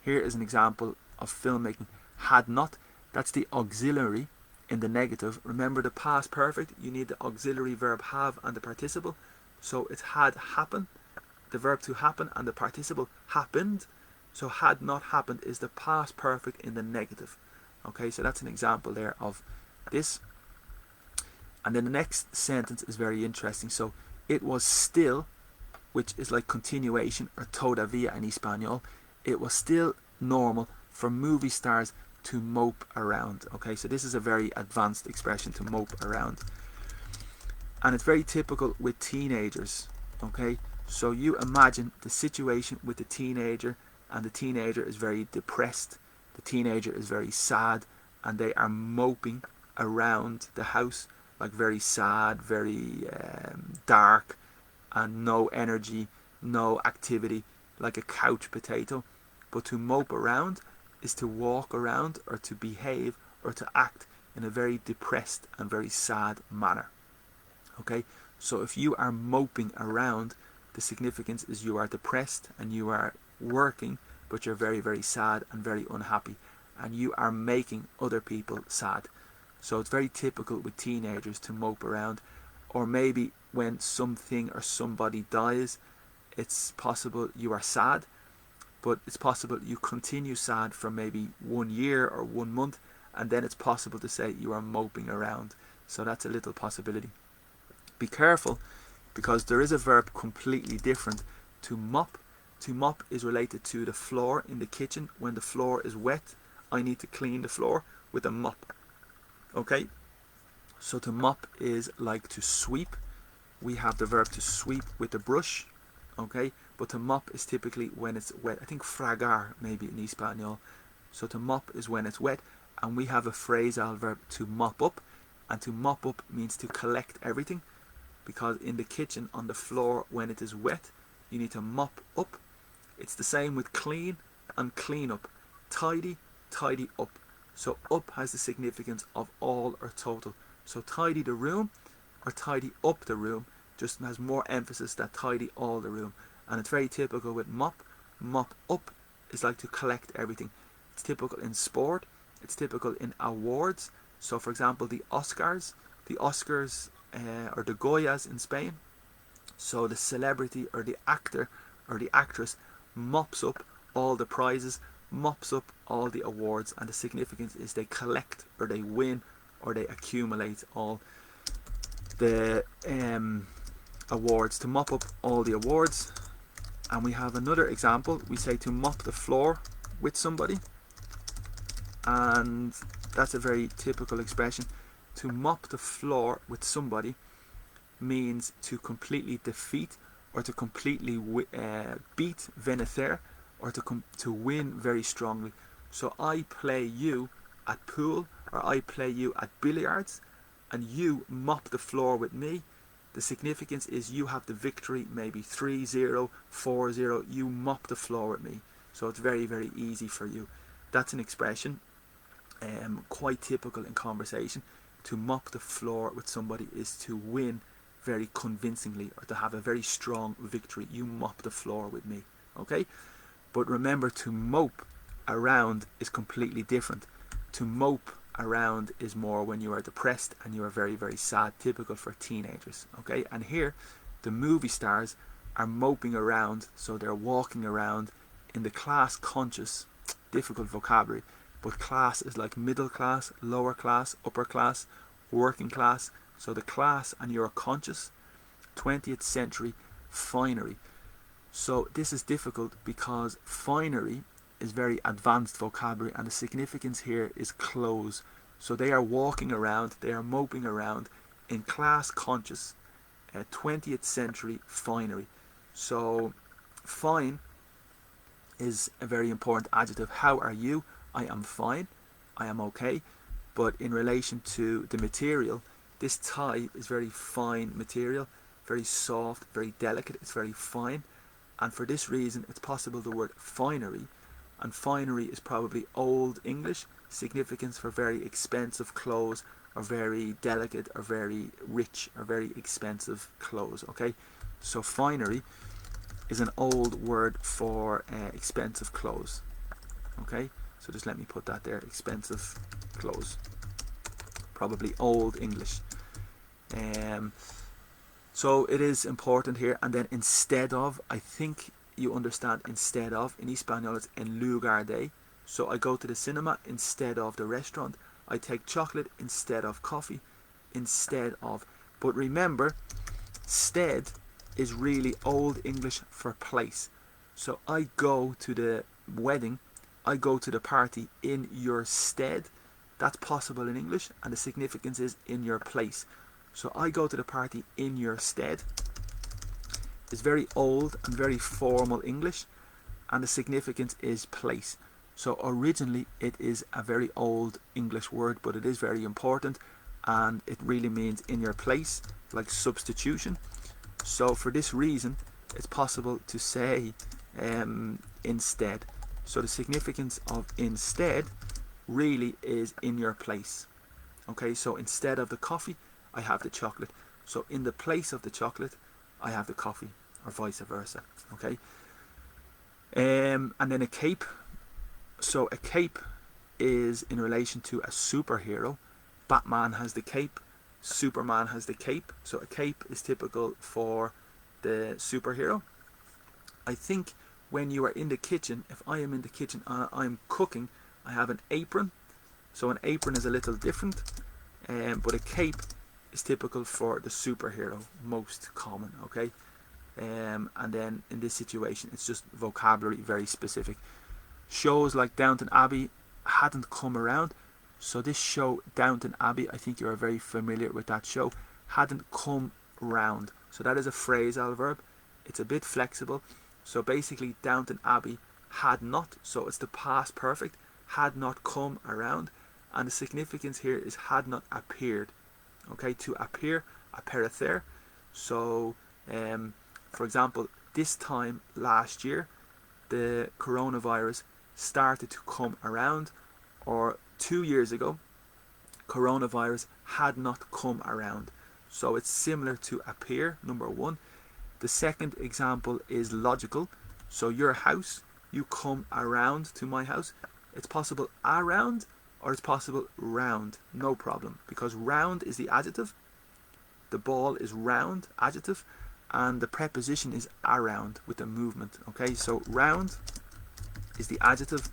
here is an example of filmmaking had not. That's the auxiliary in the negative. Remember the past perfect, you need the auxiliary verb have and the participle. So it had happened, the verb to happen, and the participle happened. So had not happened is the past perfect in the negative. Okay, so that's an example there of this. And then the next sentence is very interesting. So it was still, which is like continuation, or todavía in Espanol, it was still normal for movie stars to mope around. Okay, so this is a very advanced expression, to mope around. And it's very typical with teenagers. Okay, so you imagine the situation with the teenager, and the teenager is very depressed, the teenager is very sad, and they are moping around the house, like very sad, very dark, and no energy, no activity, like a couch potato. But to mope around is to walk around, or to behave, or to act in a very depressed and very sad manner. Okay, so if you are moping around, the significance is you are depressed and you are working, but you're very, very sad and very unhappy, and you are making other people sad. So it's very typical with teenagers to mope around. Or maybe when something or somebody dies, it's possible you are sad, but it's possible you continue sad for maybe 1 year or 1 month, and then it's possible to say you are moping around. So that's a little possibility. Be careful, because there is a verb completely different. To mop. To mop is related to the floor in the kitchen. When the floor is wet, I need to clean the floor with a mop. Okay? So to mop is like to sweep. We have the verb to sweep with a brush. Okay? But to mop is typically when it's wet. I think fragar maybe in Espanol. So to mop is when it's wet. And we have a phrasal verb to mop up. And to mop up means to collect everything. Because in the kitchen, on the floor, when it is wet, you need to mop up. It's the same with clean and clean up. Tidy, tidy up. So up has the significance of all or total. So tidy the room or tidy up the room just has more emphasis that tidy all the room. And it's very typical with mop. Mop up is like to collect everything. It's typical in sport. It's typical in awards. So for example, the Oscars or the Goyas in Spain. So the celebrity or the actor or the actress mops up all the prizes, mops up all the awards, and the significance is they collect or they win or they accumulate all the awards, to mop up all the awards. And we have another example. We say to mop the floor with somebody, and that's a very typical expression. To mop the floor with somebody means to completely defeat or to completely beat, vencer, or to win very strongly. So I play you at pool, or I play you at billiards, and you mop the floor with me. The significance is you have the victory, maybe 3-0, 4-0, you mop the floor with me. So it's very, very easy for you. That's an expression quite typical in conversation. To mop the floor with somebody is to win very convincingly, or to have a very strong victory. You mop the floor with me. Okay? But remember, to mope around is completely different. To mope around is more when you are depressed and you are very, very sad, typical for teenagers. Okay? And here, the movie stars are moping around, so they're walking around in the class conscious, difficult vocabulary, but class is like middle class, lower class, upper class, working class. So the class and you're conscious, 20th century finery. So this is difficult because finery is very advanced vocabulary, and the significance here is clothes. So they are walking around, they are moping around in class conscious, 20th century finery. So fine is a very important adjective. How are you? I am fine, I am okay. But in relation to the material, this tie is very fine material, very soft, very delicate, it's very fine. And for this reason, it's possible the word finery, and finery is probably Old English, significance for very expensive clothes, or very delicate, or very rich, or very expensive clothes. Okay, so finery is an old word for expensive clothes. Okay, so just let me put that there, expensive clothes, probably Old English. So it is important here. And then instead of, I think you understand instead of. In Espanol it's en lugar de. So I go to the cinema instead of the restaurant. I take chocolate instead of coffee. Instead of. But remember, stead is really Old English for place. So I go to the wedding, I go to the party in your stead. That's possible in English, and the significance is in your place. So I go to the party in your stead. It's very old and very formal English, and the significance is place. So originally it is a very old English word, but it is very important, and it really means in your place, like substitution. So for this reason, it's possible to say instead. So the significance of instead really is in your place. Okay, so instead of the coffee, I have the chocolate. So in the place of the chocolate, I have the coffee, or vice versa. Okay, and then a cape. So a cape is in relation to a superhero. Batman has the cape, Superman has the cape. So a cape is typical for the superhero. I think when you are in the kitchen, if I am in the kitchen and I'm cooking, I have an apron. So an apron is a little different, but a cape is typical for the superhero, most common, okay? And then in this situation, it's just vocabulary, very specific. Shows like Downton Abbey hadn't come around. So this show, Downton Abbey, I think you're very familiar with that show, hadn't come round. So that is a phrasal verb. It's a bit flexible. So basically, Downton Abbey had not, so it's the past perfect, had not come around. And the significance here is had not appeared. Okay, to appear, apparecer. So, for example, this time last year, the coronavirus started to come around, or 2 years ago, coronavirus had not come around. So it's similar to appear, number one. The second example is logical. So your house, you come around to my house. It's possible around or it's possible round, no problem, because round is the adjective, the ball is round, adjective, and the preposition is around with the movement. Okay, so round is the adjective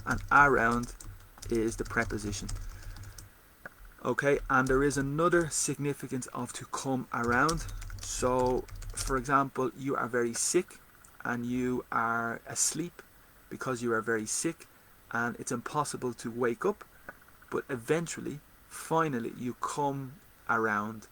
and around is the preposition. Okay, and there is another significance of to come around. So for example, you are very sick and you are asleep because you are very sick and it's impossible to wake up, but eventually, finally, you come around.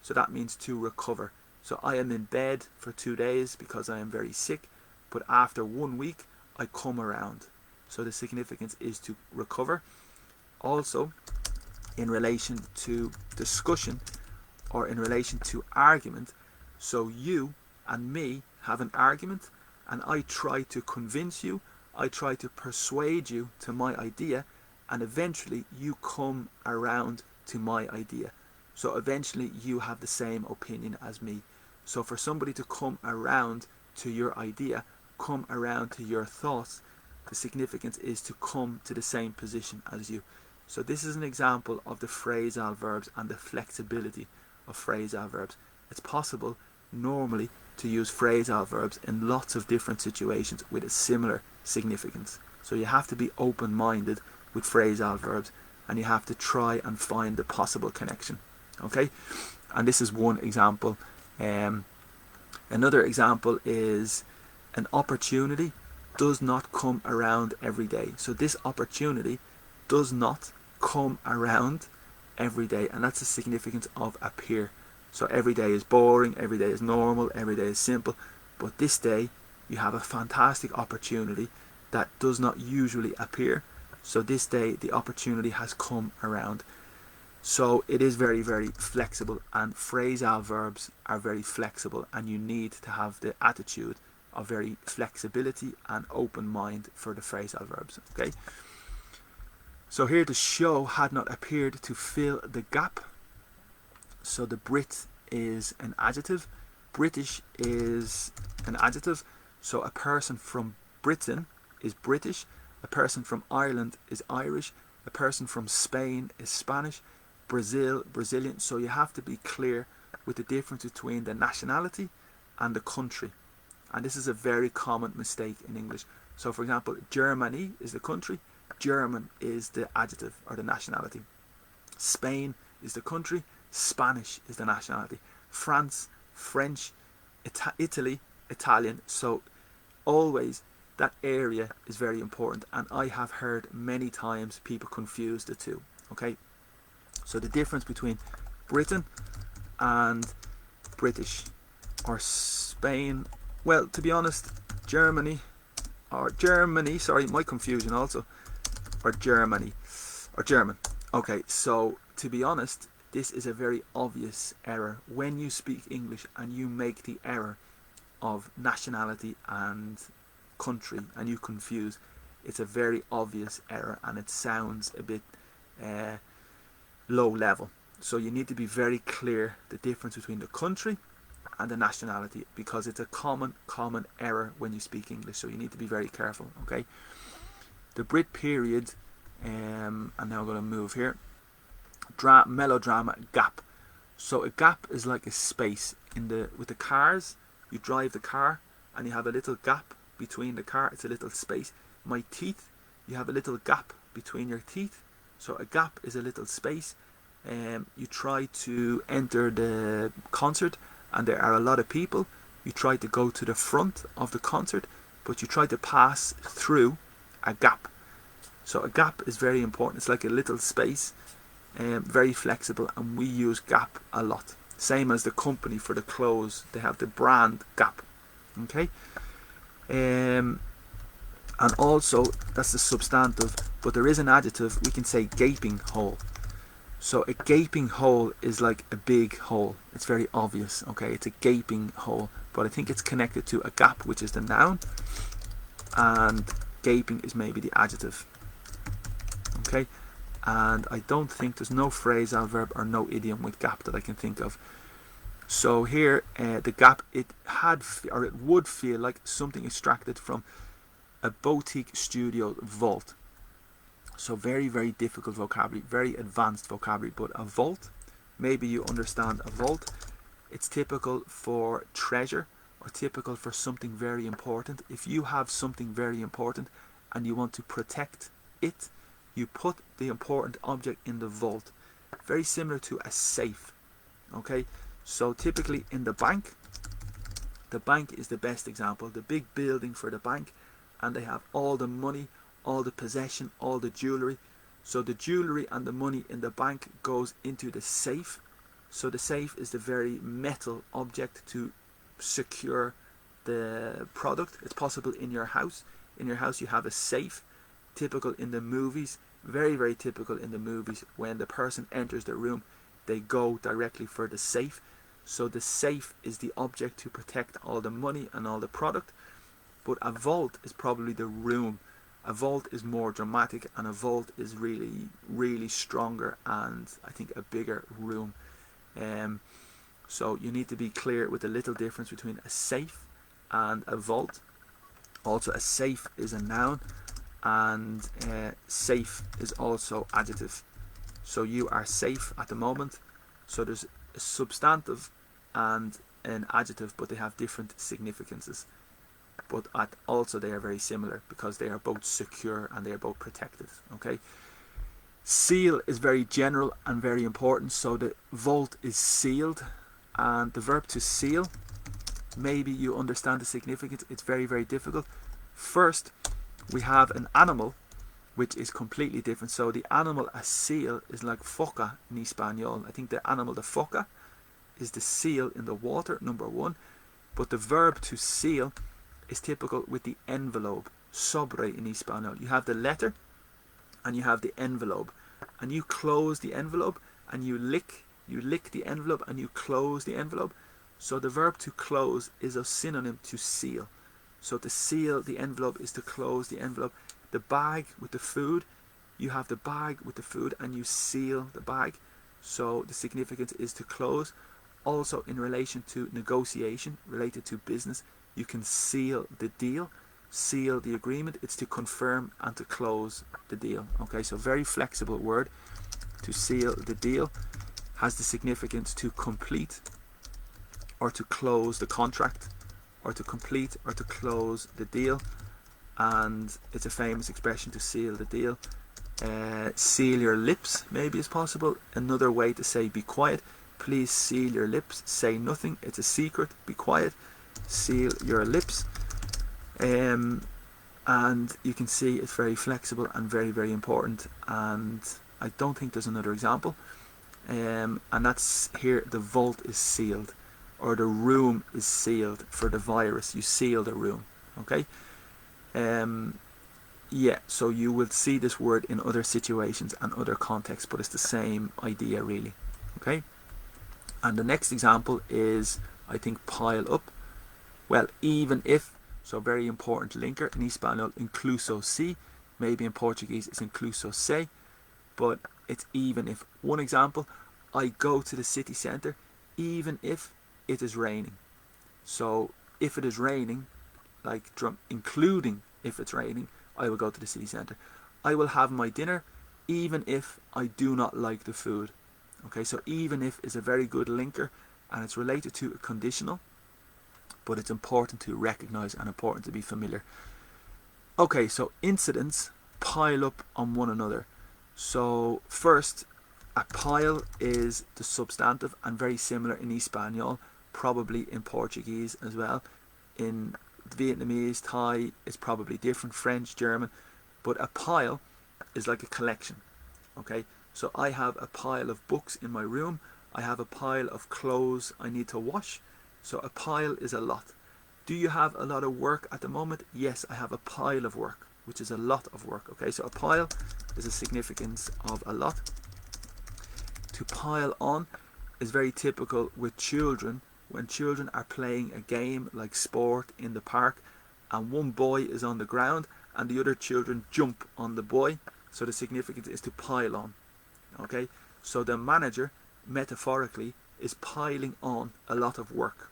So that means to recover. So I am in bed for 2 days because I am very sick, but after 1 week, I come around. So the significance is to recover. Also, in relation to discussion or in relation to argument, so you and me have an argument and I try to convince you, I try to persuade you to my idea, and eventually you come around to my idea. So eventually you have the same opinion as me. So for somebody to come around to your idea, come around to your thoughts, the significance is to come to the same position as you. So this is an example of the phrasal verbs and the flexibility of phrasal verbs. It's possible normally to use phrasal verbs in lots of different situations with a similar significance. So you have to be open-minded with phrasal verbs and you have to try and find the possible connection. Okay, and this is one example. Another example is an opportunity does not come around every day. So this opportunity does not come around every day, and that's the significance of appear. So every day is boring, every day is normal, every day is simple, but this day you have a fantastic opportunity that does not usually appear. So this day the opportunity has come around. So it is very, very flexible, and phrasal verbs are very flexible, and you need to have the attitude of very flexibility and open mind for the phrasal verbs. Okay. So here the show had not appeared to fill the gap. So the Brit is an adjective, British is an adjective. So a person from Britain is British, a person from Ireland is Irish, a person from Spain is Spanish, Brazil, Brazilian. So you have to be clear with the difference between the nationality and the country. And this is a very common mistake in English. So for example, Germany is the country, German is the adjective or the nationality. Spain is the country, Spanish is the nationality. France, French, Italy, Italian. So always that area is very important, and I have heard many times people confuse the two. Okay, so the difference between Britain and British or Spain, well, to be honest, Germany, sorry, my confusion also, or Germany, or German. Okay, so to be honest, this is a very obvious error. When you speak English and you make the error of nationality and country and you confuse, it's a very obvious error and it sounds a bit low level. So you need to be very clear the difference between the country and the nationality, because it's a common error when you speak English, so you need to be very careful. Okay, the Brit period, and now I'm going to move here, melodrama, gap. So a gap is like a space in with the cars. You drive the car and you have a little gap between the car, it's a little space. My teeth, you have a little gap between your teeth, so a gap is a little space. You try to enter the concert and there are a lot of people. You try to go to the front of the concert, but you try to pass through a gap. So a gap is very important. It's like a little space, very flexible, and we use gap a lot. Same as the company for the clothes, they have the brand Gap. Okay, and also that's the substantive, but there is an adjective. We can say gaping hole. So a gaping hole is like a big hole. It's very obvious. Okay, it's a gaping hole, but I think it's connected to a gap, which is the noun, and gaping is maybe the adjective. Okay, and I don't think there's no phrasal verb or no idiom with gap that I can think of. So here, the gap, it would feel like something extracted from a boutique studio vault. So very, very difficult vocabulary, very advanced vocabulary. But a vault, maybe you understand a vault. It's typical for treasure or typical for something very important. If you have something very important and you want to protect it, you put the important object in the vault. Very similar to a safe. Okay, so typically in the bank is the best example. The big building for the bank, and they have all the money, all the possession, all the jewelry. So the jewelry and the money in the bank goes into the safe. So the safe is the very metal object to secure the product. It's possible in your house. In your house you have a safe. Typical in the movies, very, very typical in the movies, when the person enters the room, they go directly for the safe. So the safe is the object to protect all the money and all the product. But a vault is probably the room. A vault is more dramatic, and a vault is really, really stronger, and I think a bigger room. So you need to be clear with the little difference between a safe and a vault. Also, a safe is a noun, and safe is also adjective. So you are safe at the moment. So there's a substantive and an adjective, but they have different significances. But also they are very similar because they are both secure and they are both protected. Okay. Seal is very general and very important. So the vault is sealed, and the verb to seal, maybe you understand the significance. It's very, very difficult. First, we have an animal which is completely different. So the animal, a seal, is like foca in Espanol. I think the animal, the foca, is the seal in the water, number one. But the verb to seal is typical with the envelope, sobre in Espanol. You have the letter and you have the envelope, and you close the envelope and you lick the envelope and you close the envelope. So the verb to close is a synonym to seal. So to seal the envelope is to close the envelope. The bag with the food, you have the bag with the food and you seal the bag. So the significance is to close. Also in relation to negotiation, related to business, you can seal the deal, seal the agreement. It's to confirm and to close the deal. Okay, so very flexible word. To seal the deal has the significance to complete or to close the contract, or to complete or to close the deal. And it's a famous expression, to seal the deal. Seal your lips maybe is possible. Another way to say be quiet. Please seal your lips, say nothing, it's a secret, be quiet. Seal your lips. And you can see it's very flexible and very, very important, and I don't think there's another example. And that's here, the vault is sealed, or the room is sealed for the virus. You seal the room. Okay. Yeah, so you will see this word in other situations and other contexts, but it's the same idea really. Okay. And the next example is, I think, pile up. Well, even if, so very important linker. In Espanol, incluso si. Maybe in Portuguese it's incluso se, but it's even if. One example, I go to the city centre even if it is raining. So if it is raining, like including if it's raining, I will go to the city centre. I will have my dinner even if I do not like the food. Okay, so even if is a very good linker, and it's related to a conditional. but it's important to recognize and important to be familiar. Okay, so incidents pile up on one another. So first, a pile is the substantive and very similar in Espanol, probably in Portuguese as well. In Vietnamese, Thai, it's probably different, French, German, but a pile is like a collection. Okay, so I have a pile of books in my room, I have a pile of clothes I need to wash, so a pile is a lot. Do you have a lot of work at the moment? Yes, I have a pile of work, which is a lot of work. Okay, so a pile is a significance of a lot. To pile on is very typical with children. When children are playing a game like sport in the park and one boy is on the ground and the other children jump on the boy, so the significance is to pile on. Okay, so the manager metaphorically is piling on a lot of work.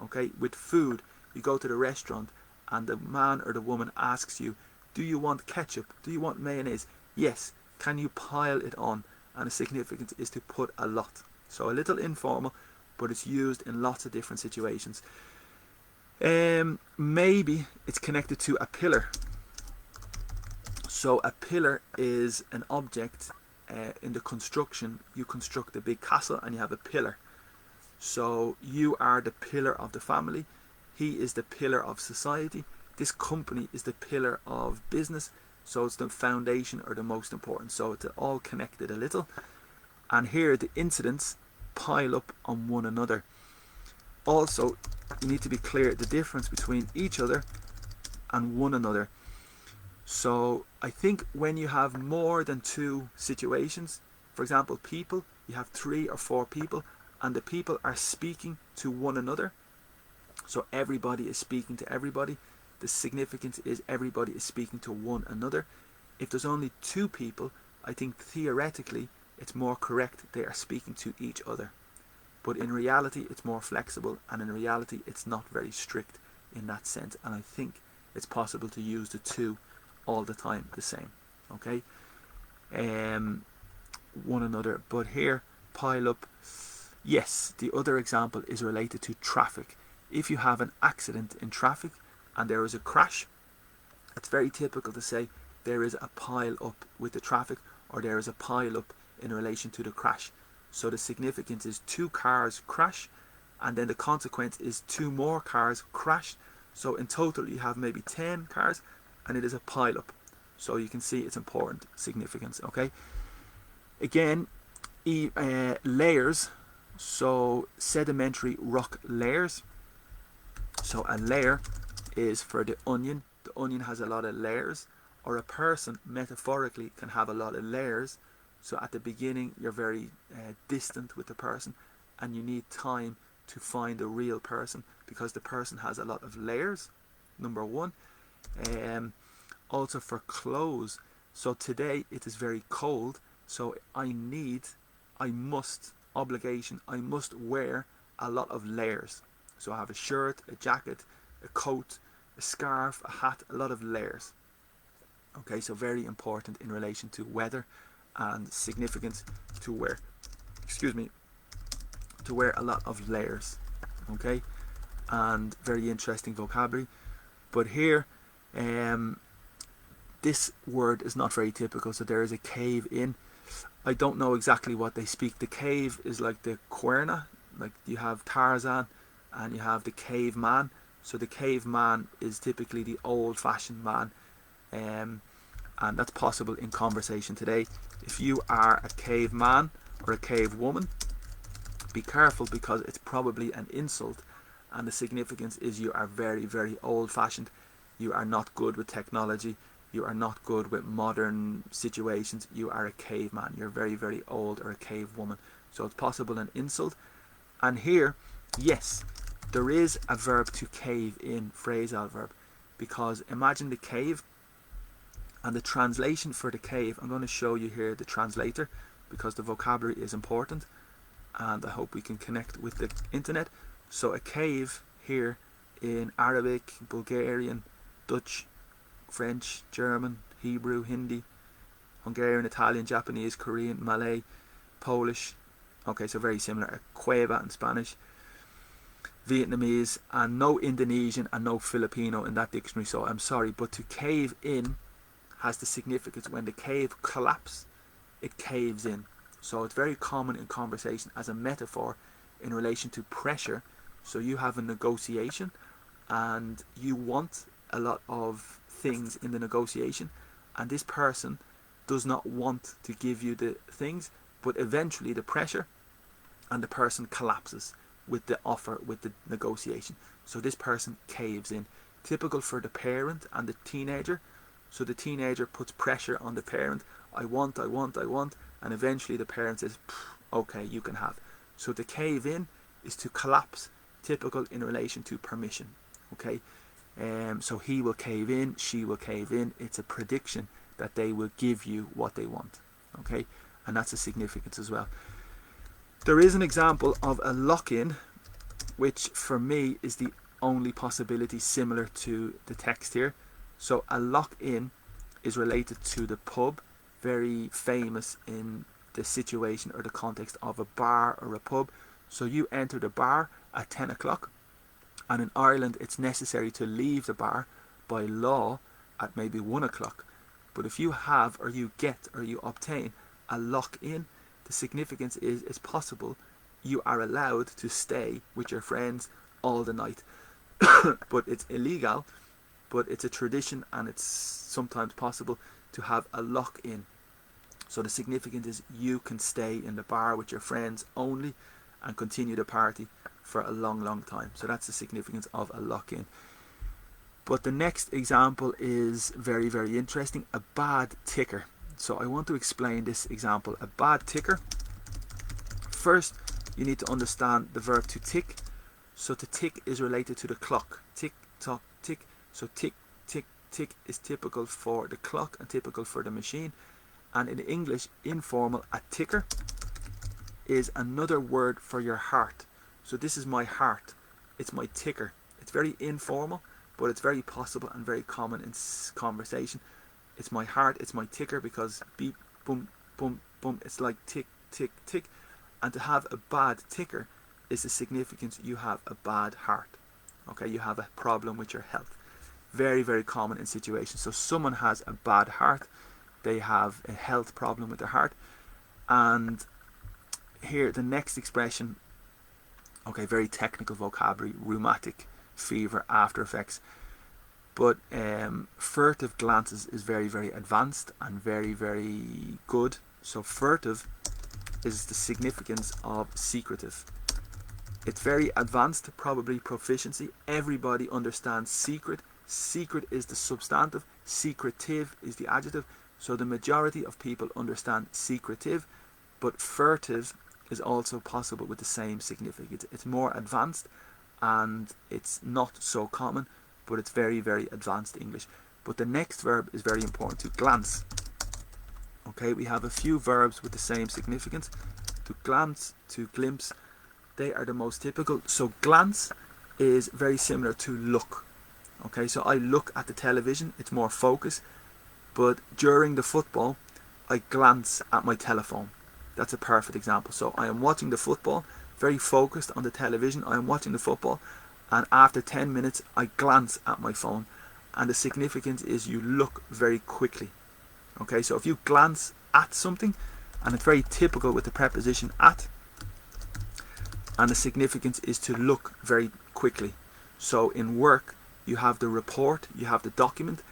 Okay, with food, you go to the restaurant and the man or the woman asks you, do you want ketchup? Do you want mayonnaise? Yes. Can you pile it on? And the significance is to put a lot. So a little informal, but it's used in lots of different situations. Maybe it's connected to a pillar. So a pillar is an object in the construction. You construct a big castle and you have a pillar. So you are the pillar of the family. He is the pillar of society. This company is the pillar of business. So it's the foundation or the most important. So it's all connected a little. And here the incidents pile up on one another. Also, you need to be clear the difference between each other and one another. So I think when you have more than two situations, for example, people, you have 3 or 4 people and the people are speaking to one another. So everybody is speaking to everybody. The significance is everybody is speaking to one another. If there's only 2 people, I think theoretically it's more correct they are speaking to each other. But in reality it's more flexible, and in reality it's not very strict in that sense, and I think it's possible to use the 2 all the time the same. Okay, one another. But here, pile up, yes, the other example is related to traffic. If you have an accident in traffic and there is a crash, it's very typical to say there is a pile up with the traffic, or there is a pile up in relation to the crash. So the significance is 2 cars crash, and then the consequence is 2 more cars crash. So in total you have maybe 10 cars, and it is a pile up. So you can see it's important significance. Okay, again, layers. So sedimentary rock layers. So a layer is for the onion. The onion has a lot of layers, or a person metaphorically can have a lot of layers. So at the beginning you're very distant with the person, and you need time to find the real person because the person has a lot of layers, number 1. Also for clothes, so today it is very cold, so I must wear a lot of layers. So I have a shirt, a jacket, a coat, a scarf, a hat, a lot of layers. Okay, so very important in relation to weather and significance to wear, to wear a lot of layers. Okay, and very interesting vocabulary. But here, this word is not very typical. So there is a cave in. I don't know exactly what they speak. The cave is like the Cuerna, like you have Tarzan and you have the caveman. So the caveman is typically the old-fashioned man, and that's possible in conversation today. If you are a caveman or a cave woman, be careful because it's probably an insult, and the significance is you are very, very old-fashioned. You are not good with technology. You are not good with modern situations. You are a caveman. You're very, very old, or a cave woman. So it's possible an insult. And here, yes, there is a verb to cave in, phrasal verb, because imagine the cave, and the translation for the cave, I'm going to show you here the translator because the vocabulary is important, and I hope we can connect with the internet. So a cave here in Arabic, Bulgarian, Dutch, French, German, Hebrew, Hindi, Hungarian, Italian, Japanese, Korean, Malay, Polish. Okay, so very similar. A cueva in Spanish. Vietnamese, and no Indonesian and no Filipino in that dictionary, so I'm sorry, but to cave in has the significance when the cave collapses, it caves in. So it's very common in conversation as a metaphor in relation to pressure. So you have a negotiation and you want a lot of things in the negotiation, and this person does not want to give you the things, but eventually the pressure and the person collapses with the offer, with the negotiation. So this person caves in. Typical for the parent and the teenager. So the teenager puts pressure on the parent. I want, and eventually the parent says, okay, you can have. So to cave in is to collapse, typical in relation to permission. Okay, so he will cave in, she will cave in. It's a prediction that they will give you what they want. Okay, and that's a significance as well. There is an example of a lock-in, which for me is the only possibility similar to the text here. So a lock-in is related to the pub, very famous in the situation or the context of a bar or a pub. So you enter the bar at 10 o'clock, and in Ireland it's necessary to leave the bar by law at maybe 1 o'clock. But if you have, or you get, or you obtain a lock-in, the significance is it's possible you are allowed to stay with your friends all the night. But it's illegal, but it's a tradition, and it's sometimes possible to have a lock-in. So the significance is you can stay in the bar with your friends only and continue the party for a long, long time. So that's the significance of a lock-in. But the next example is very, very interesting. A bad ticker. So I want to explain this example. A bad ticker. First, you need to understand the verb to tick. So to tick is related to the clock. Tick, tock, tick. So tick, tick, tick is typical for the clock and typical for the machine. And in English, informal, a ticker is another word for your heart. So this is my heart. It's my ticker. It's very informal, but it's very possible and very common in conversation. It's my heart, it's my ticker, because beep, boom, boom, boom. It's like tick, tick, tick. And to have a bad ticker is the significance you have a bad heart. Okay, you have a problem with your health. Very, very common in situations. So someone has a bad heart. They have a health problem with their heart. And here, the next expression, okay, very technical vocabulary, rheumatic fever, after effects. But furtive glances is very, very advanced and very, very good. So furtive is the significance of secretive. It's very advanced, probably proficiency. Everybody understands secret. Secret is the substantive. Secretive is the adjective. So the majority of people understand secretive, but furtive is also possible with the same significance. It's more advanced and it's not so common, but it's very, very advanced English. But the next verb is very important, to glance. Okay, we have a few verbs with the same significance. To glance, to glimpse, they are the most typical. So glance is very similar to look. Okay, so I look at the television, it's more focus. But during the football, I glance at my telephone. That's a perfect example. So I am watching the football, very focused on the television. I am watching the football, and after 10 minutes, I glance at my phone. And the significance is you look very quickly. Okay, so if you glance at something, and it's very typical with the preposition at, and the significance is to look very quickly. So in work, you have the report, you have the document,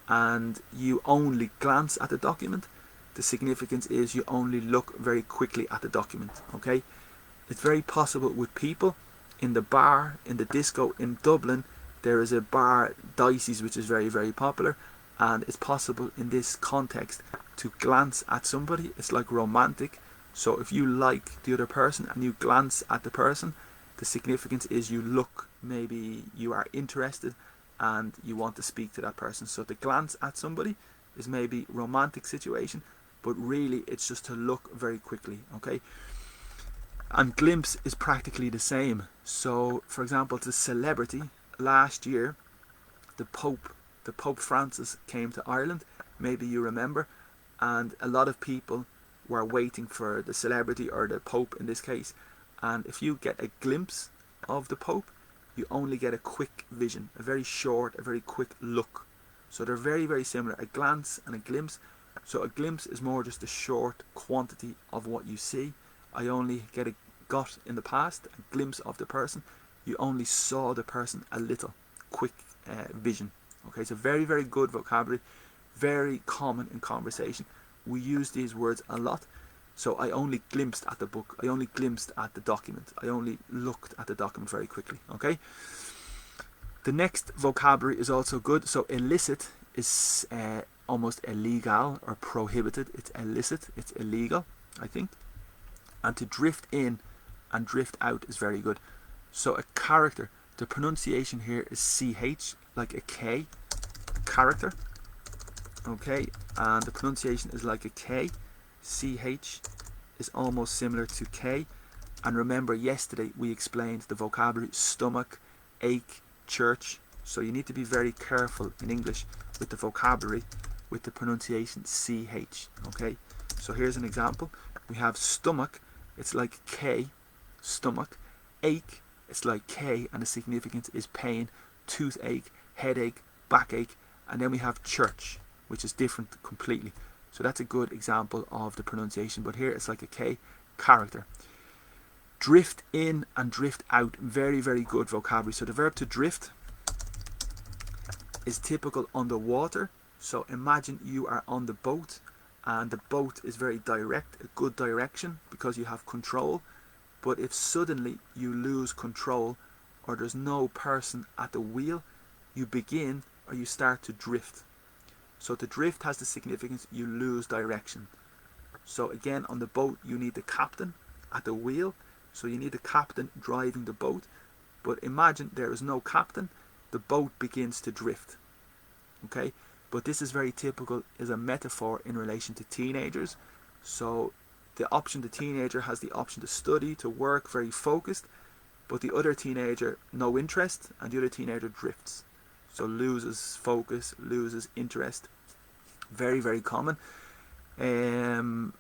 and you only glance at the document. The significance is you only look very quickly at the document. Okay, it's very possible with people in the bar, in the disco in Dublin. There is a bar, Dicey's, which is very, very popular, and it's possible in this context to glance at somebody. It's like romantic. So if you like the other person and you glance at the person, the significance is you look, maybe you are interested and you want to speak to that person. So to glance at somebody is maybe romantic situation, but really it's just to look very quickly. Okay, and glimpse is practically the same. So for example, the celebrity, last year the Pope Francis came to Ireland, maybe you remember, and a lot of people were waiting for the celebrity, or the Pope in this case. And if you get a glimpse of the Pope, you only get a quick vision, a very short, a very quick look. So they're very, very similar. A glance and a glimpse. So a glimpse is more just a short quantity of what you see. I only got in the past a glimpse of the person. You only saw the person a little. Quick vision. Okay, so very, very good vocabulary. Very common in conversation. We use these words a lot. So I only glimpsed at the book. I only glimpsed at the document. I only looked at the document very quickly. Okay. The next vocabulary is also good. So illicit is almost illegal or prohibited. It's illicit. It's illegal, I think. And to drift in and drift out is very good. So a character. The pronunciation here is CH, like a K. Character. Okay. And the pronunciation is like a K. CH is almost similar to K. And remember, yesterday we explained the vocabulary stomach, ache, church. So you need to be very careful in English with the vocabulary, with the pronunciation CH. Okay, so here's an example. We have stomach, it's like K, stomach. Ache, it's like K, and the significance is pain, toothache, headache, backache. And then we have church, which is different completely. So that's a good example of the pronunciation. But here it's like a K, character. Drift in and drift out. Very, very good vocabulary. So the verb to drift is typical underwater. So imagine you are on the boat and the boat is very direct, a good direction because you have control. But if suddenly you lose control or there's no person at the wheel, you begin or you start to drift. So to drift has the significance you lose direction. So again, on the boat you need the captain at the wheel. So you need the captain driving the boat. But imagine there is no captain, the boat begins to drift. Okay, but this is very typical, is a metaphor in relation to teenagers. So the teenager has the option to study, to work, very focused. But the other teenager, no interest, and the other teenager drifts. So loses focus, loses interest. Very, very common. And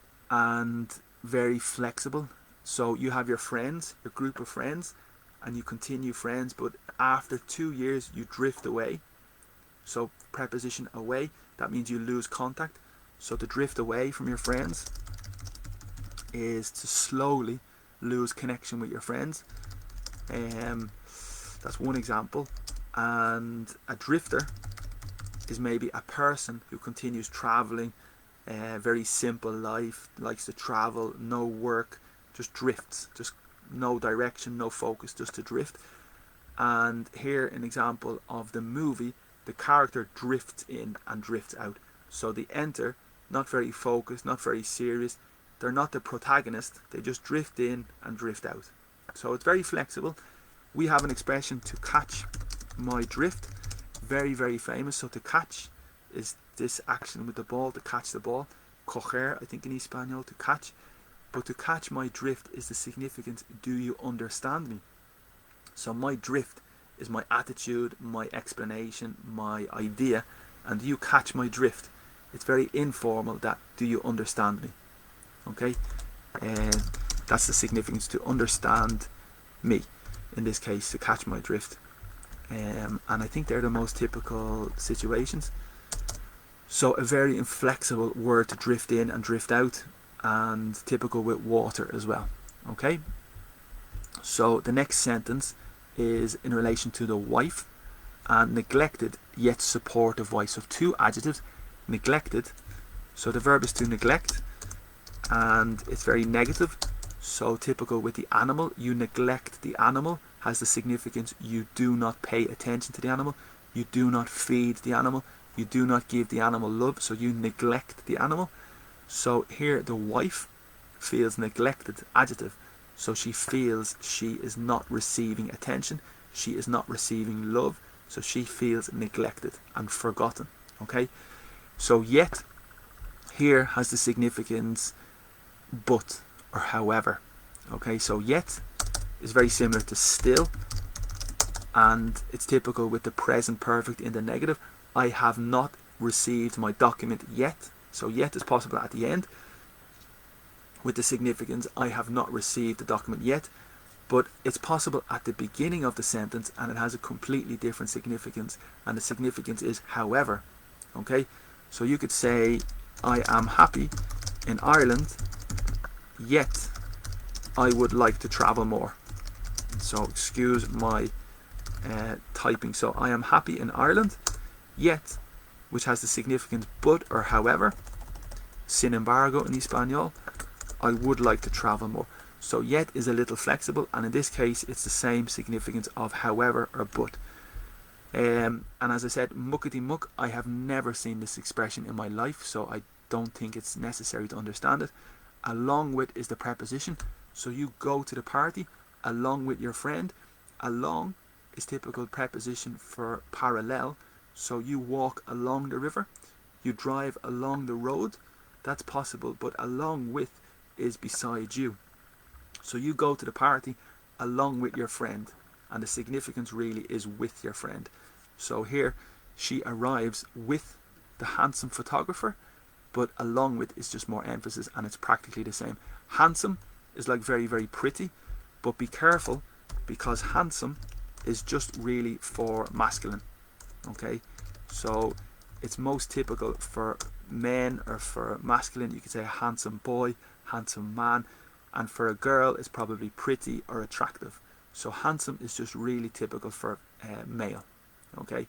very flexible. So you have your friends, your group of friends, and you continue friends, but after 2 years you drift away. So preposition away, that means you lose contact. So to drift away from your friends is to slowly lose connection with your friends. That's one example. And a drifter is maybe a person who continues traveling, very simple life, likes to travel, no work, just drifts, just no direction, no focus, just to drift. And here an example of the movie, the character drifts in and drifts out. So they enter, not very focused, not very serious. They're not the protagonist, they just drift in and drift out. So it's very flexible. We have an expression, to catch my drift, very, very famous. So to catch is this action with the ball, to catch the ball. Coger, I think in Espanol, to catch. But to catch my drift is the significance, do you understand me? So my drift is my attitude, my explanation, my idea, and you catch my drift. It's very informal, that do you understand me? Okay, and that's the significance, to understand me, in this case, to catch my drift. And I think they're the most typical situations. So a very inflexible word to drift in and drift out, and typical with water as well. Okay, so the next sentence is in relation to the wife, and neglected yet supportive wife. So two adjectives, neglected. So the verb is to neglect, and it's very negative. So typical with the animal, you neglect the animal, has the significance you do not pay attention to the animal, you do not feed the animal, you do not give the animal love, so you neglect the animal. So here the wife feels neglected, adjective. So she feels she is not receiving attention, she is not receiving love, so she feels neglected and forgotten. Okay, so yet here has the significance but or however. Okay, so yet is very similar to still, and it's typical with the present perfect in the negative. I have not received my document yet. So yet is possible at the end with the significance I have not received the document yet. but it's possible at the beginning of the sentence and it has a completely different significance, and the significance is however. Okay, so you could say I am happy in Ireland, yet I would like to travel more. So excuse my typing. So I am happy in Ireland, yet, which has the significance but or however. Sin embargo in Espanol, I would like to travel more. So yet is a little flexible, and in this case it's the same significance of however or but. And as I said, muckety muck, I have never seen this expression in my life, so I don't think it's necessary to understand it. Along with is the preposition. So you go to the party along with your friend. Along is typical preposition for parallel. So you walk along the river, you drive along the road. That's possible, but along with is beside you. So you go to the party along with your friend, and the significance really is with your friend. So here she arrives with the handsome photographer, but along with is just more emphasis, and it's practically the same. Handsome is like very, very pretty, but be careful because handsome is just really for masculine. Okay, so it's most typical for men or for masculine. You could say a handsome boy, handsome man, and for a girl it's probably pretty or attractive. So handsome is just really typical for male. Okay,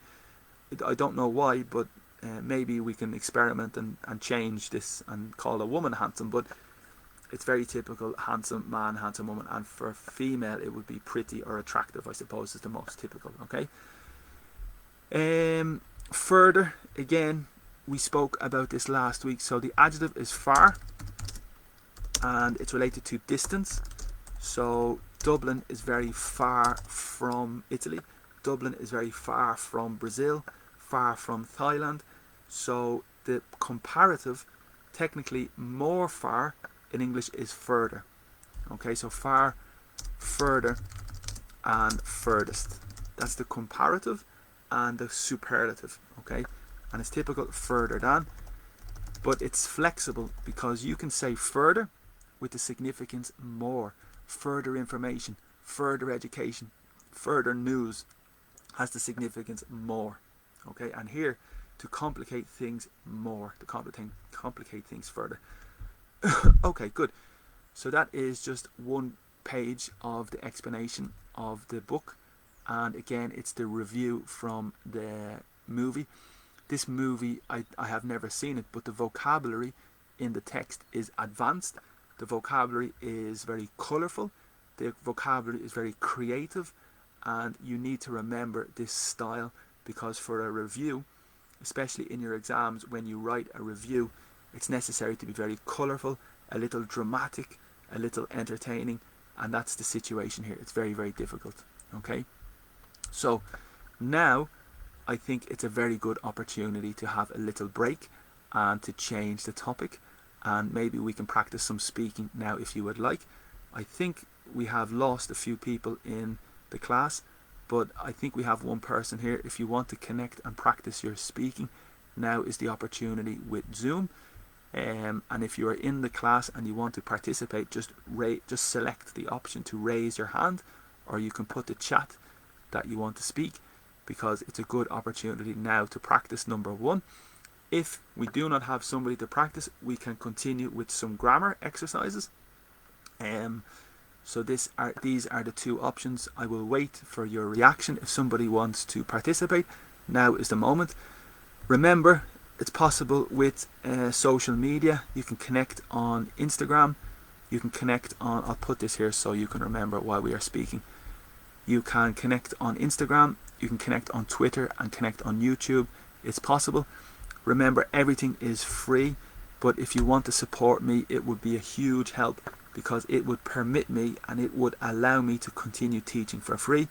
I don't know why, but maybe we can experiment and change this and call a woman handsome, but it's very typical handsome man, handsome woman, and for female it would be pretty or attractive, I suppose, is the most typical. Okay. Further, again, we spoke about this last week. So the adjective is far, and it's related to distance. So Dublin is very far from Italy. Dublin is very far from Brazil, far from Thailand. So the comparative, technically more far in English is further. Okay, so far, further, and furthest. That's the comparative and the superlative. Okay, and it's typical further than, but it's flexible because you can say further with the significance more. Further information, further education, further news has the significance more. Okay, and here to complicate things more, to complicate things further. Okay, good. So that is just one page of the explanation of the book, and again it's the review from the movie. This movie, I have never seen it, but the vocabulary in the text is advanced. The vocabulary is very colourful. The vocabulary is very creative, and you need to remember this style because for a review, especially in your exams, when you write a review, it's necessary to be very colourful, a little dramatic, a little entertaining, and that's the situation here. It's very, very difficult. Okay, so now I think it's a very good opportunity to have a little break and to change the topic, and maybe we can practice some speaking now if you would like. I think we have lost a few people in the class, but I think we have one person here. If you want to connect and practice your speaking, now is the opportunity with Zoom. And if you are in the class and you want to participate, just select the option to raise your hand, or you can put the chat that you want to speak, because it's a good opportunity now to practice number one. If we do not have somebody to practice, we can continue with some grammar exercises. So these are the two options. I will wait for your reaction if somebody wants to participate. Now is the moment. Remember, it's possible with social media. You can connect on Instagram. You can connect on, I'll put this here so you can remember while we are speaking. You can connect on Instagram. You can connect on Twitter and connect on YouTube. It's possible. Remember, everything is free, but if you want to support me, it would be a huge help, because it would permit me and it would allow me to continue teaching for free.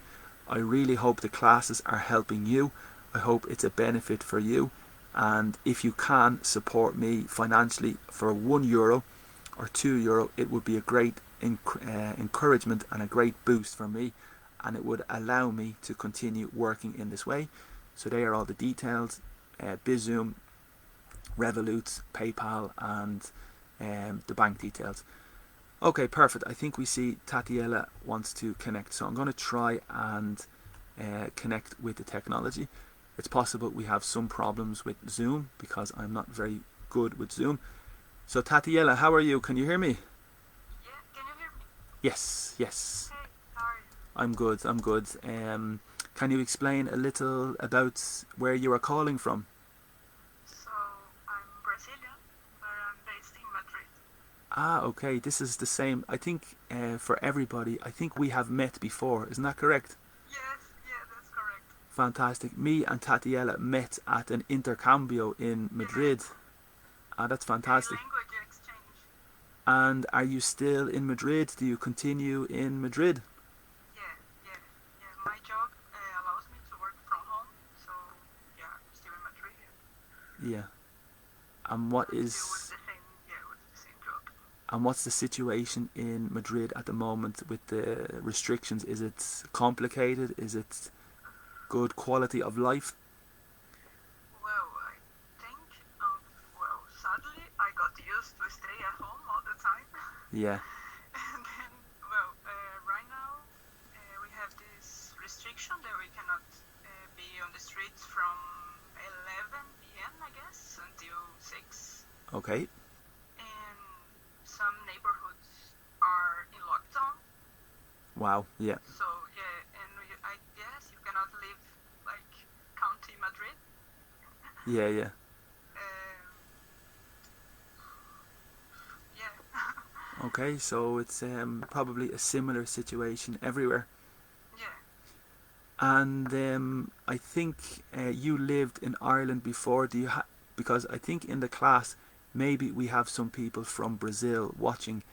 I really hope the classes are helping you. I hope it's a benefit for you. And if you can support me financially for €1 or €2, it would be a great encouragement and a great boost for me, and it would allow me to continue working in this way. So there are all the details: Bizum, Revolut, PayPal, and the bank details. Okay, perfect. I think we see Tatiela wants to connect, so I'm going to try and connect with the technology. It's possible we have some problems with Zoom because I'm not very good with Zoom. So Tatiela, how are you? Can you hear me? Yeah, can you hear me? Yes, yes. Hey, how are you? I'm good, I'm good. Can you explain a little about where you are calling from? So, I'm Brazilian, but I'm based in Madrid. Ah, okay. This is the same. I think for everybody, I think we have met before. Isn't that correct? Yes, yeah, that's correct. Fantastic. Me and Tatiela met at an intercambio in Yeah, Madrid. Ah, that's a fantastic. language exchange. And are you still in Madrid? Do you continue in Madrid? Yeah, yeah, yeah. My job allows me to work from home, so yeah, I'm still in Madrid. Yeah. And what I'm still with is the same, yeah, with the same job. and what's the situation in Madrid at the moment with the restrictions? Is it complicated? Is it good quality of life? Well, I think, sadly, I got used to stay at home all the time. Yeah. And then, right now we have this restriction that we cannot be on the streets from 11 p.m., I guess, until 6. Okay. And some neighborhoods are in lockdown. Wow. Yeah. So, yeah, and I guess you cannot live like County Madrid. Yeah. Yeah. Yeah. Okay. So it's probably a similar situation everywhere. Yeah. And I think you lived in Ireland before. Do you because I think in the class maybe we have some people from Brazil watching.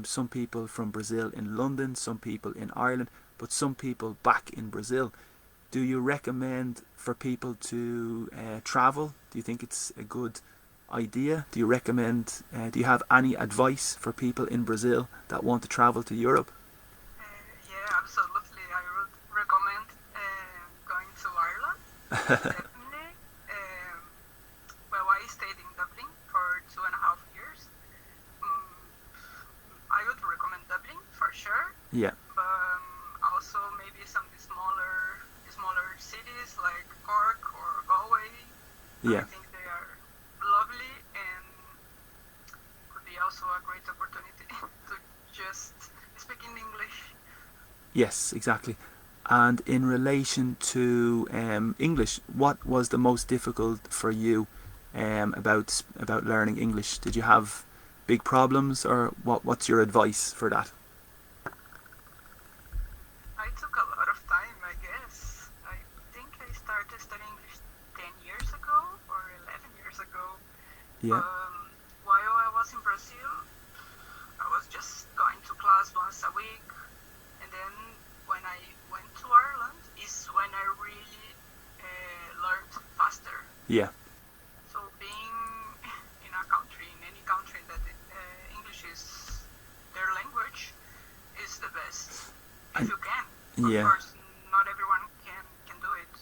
Some people from Brazil in London, some people in Ireland, but some people back in Brazil. Do you recommend for people to travel? Do you think it's a good idea? Do you recommend? Do you have any advice for people in Brazil that want to travel to Europe? Yeah, absolutely. I would recommend going to Ireland. Definitely. I stayed in Dublin for 2.5 years. I would recommend Dublin for sure. Yeah. But also maybe some smaller cities like Cork or Galway. I Yeah. think they are lovely and could be also a great opportunity to just speak in English. Yes, exactly. And in relation to English, what was the most difficult for you about learning English? Did you have big problems, or what's your advice for that? I took a lot of time, I guess. I think I started studying English 10 years ago or 11 years ago. Yeah. While I was in Brazil, I was just going to class once a week. And then when I went to Ireland is when I really learned faster. Yeah. So being in a country, in any country that English is their language, is the best. If you can. Yeah. Of course, not everyone can do it.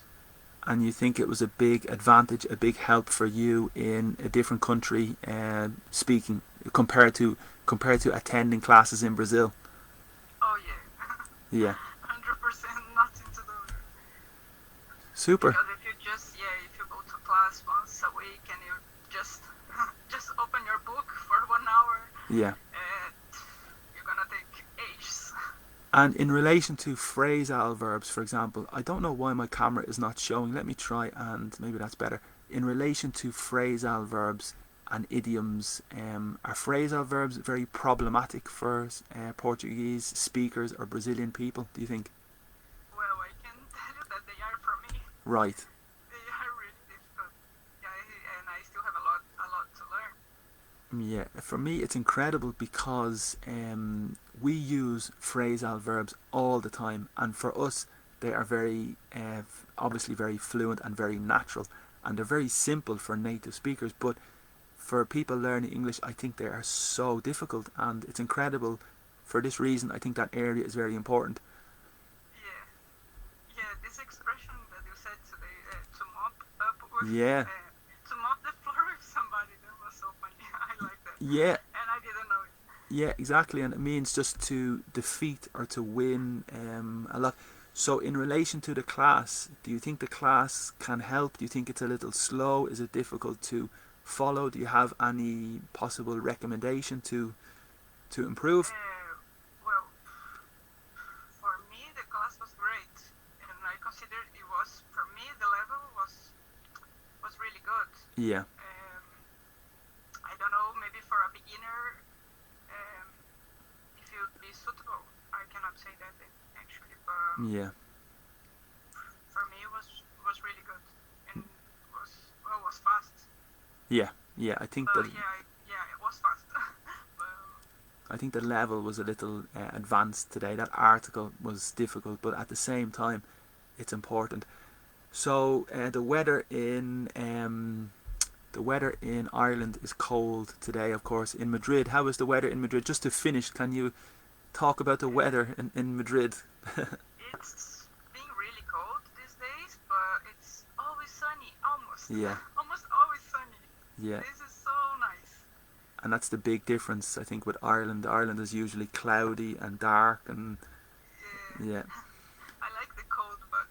And you think it was a big advantage, a big help for you in a different country speaking compared to attending classes in Brazil? Oh yeah. Yeah. 100% nothing to do. Super. Because if you go to class once a week and you just open your book for 1 hour, Yeah. you're gonna take ages. And in relation to phrasal verbs, for example, I don't know why my camera is not showing. Let me try, and maybe that's better. In relation to phrasal verbs and idioms, are phrasal verbs very problematic for Portuguese speakers or Brazilian people, do you think? Well, I can tell you that they are for me. Right. They are really difficult. Yeah, and I still have a lot to learn. Yeah, for me it's incredible because we use phrasal verbs all the time, and for us they are very obviously very fluent and very natural, and they're very simple for native speakers, but for people learning English I think they are so difficult, and it's incredible. For this reason I think that area is very important. Yeah, this expression that you said today, to mop up with, Yeah. to mop the floor with somebody, that was so funny. I like that. Yeah. And I didn't know it. Yeah, exactly, and it means just to defeat or to win a lot. So, in relation to the class, do you think the class can help? Do you think it's a little slow? Is it difficult to follow? Do you have any possible recommendation to improve? Well, for me, the class was great, and I consider it was, for me, the level was really good. Yeah, I don't know, maybe for a beginner, if it would be suitable. I cannot say that actually, but yeah, for me it was really good and was fast. yeah, yeah. I think that Yeah, it was fast. I think the level was a little advanced today. That article was difficult, but at the same time, it's important. So the weather in Ireland is cold today, of course. In Madrid, how is the weather in Madrid? Just to finish, can you talk about the weather in Madrid? It's being really cold these days, but it's always sunny, almost. Yeah. Almost always sunny. Yeah. This is so nice. And that's the big difference, I think, with Ireland. Ireland is usually cloudy and dark, and yeah. I like the cold, but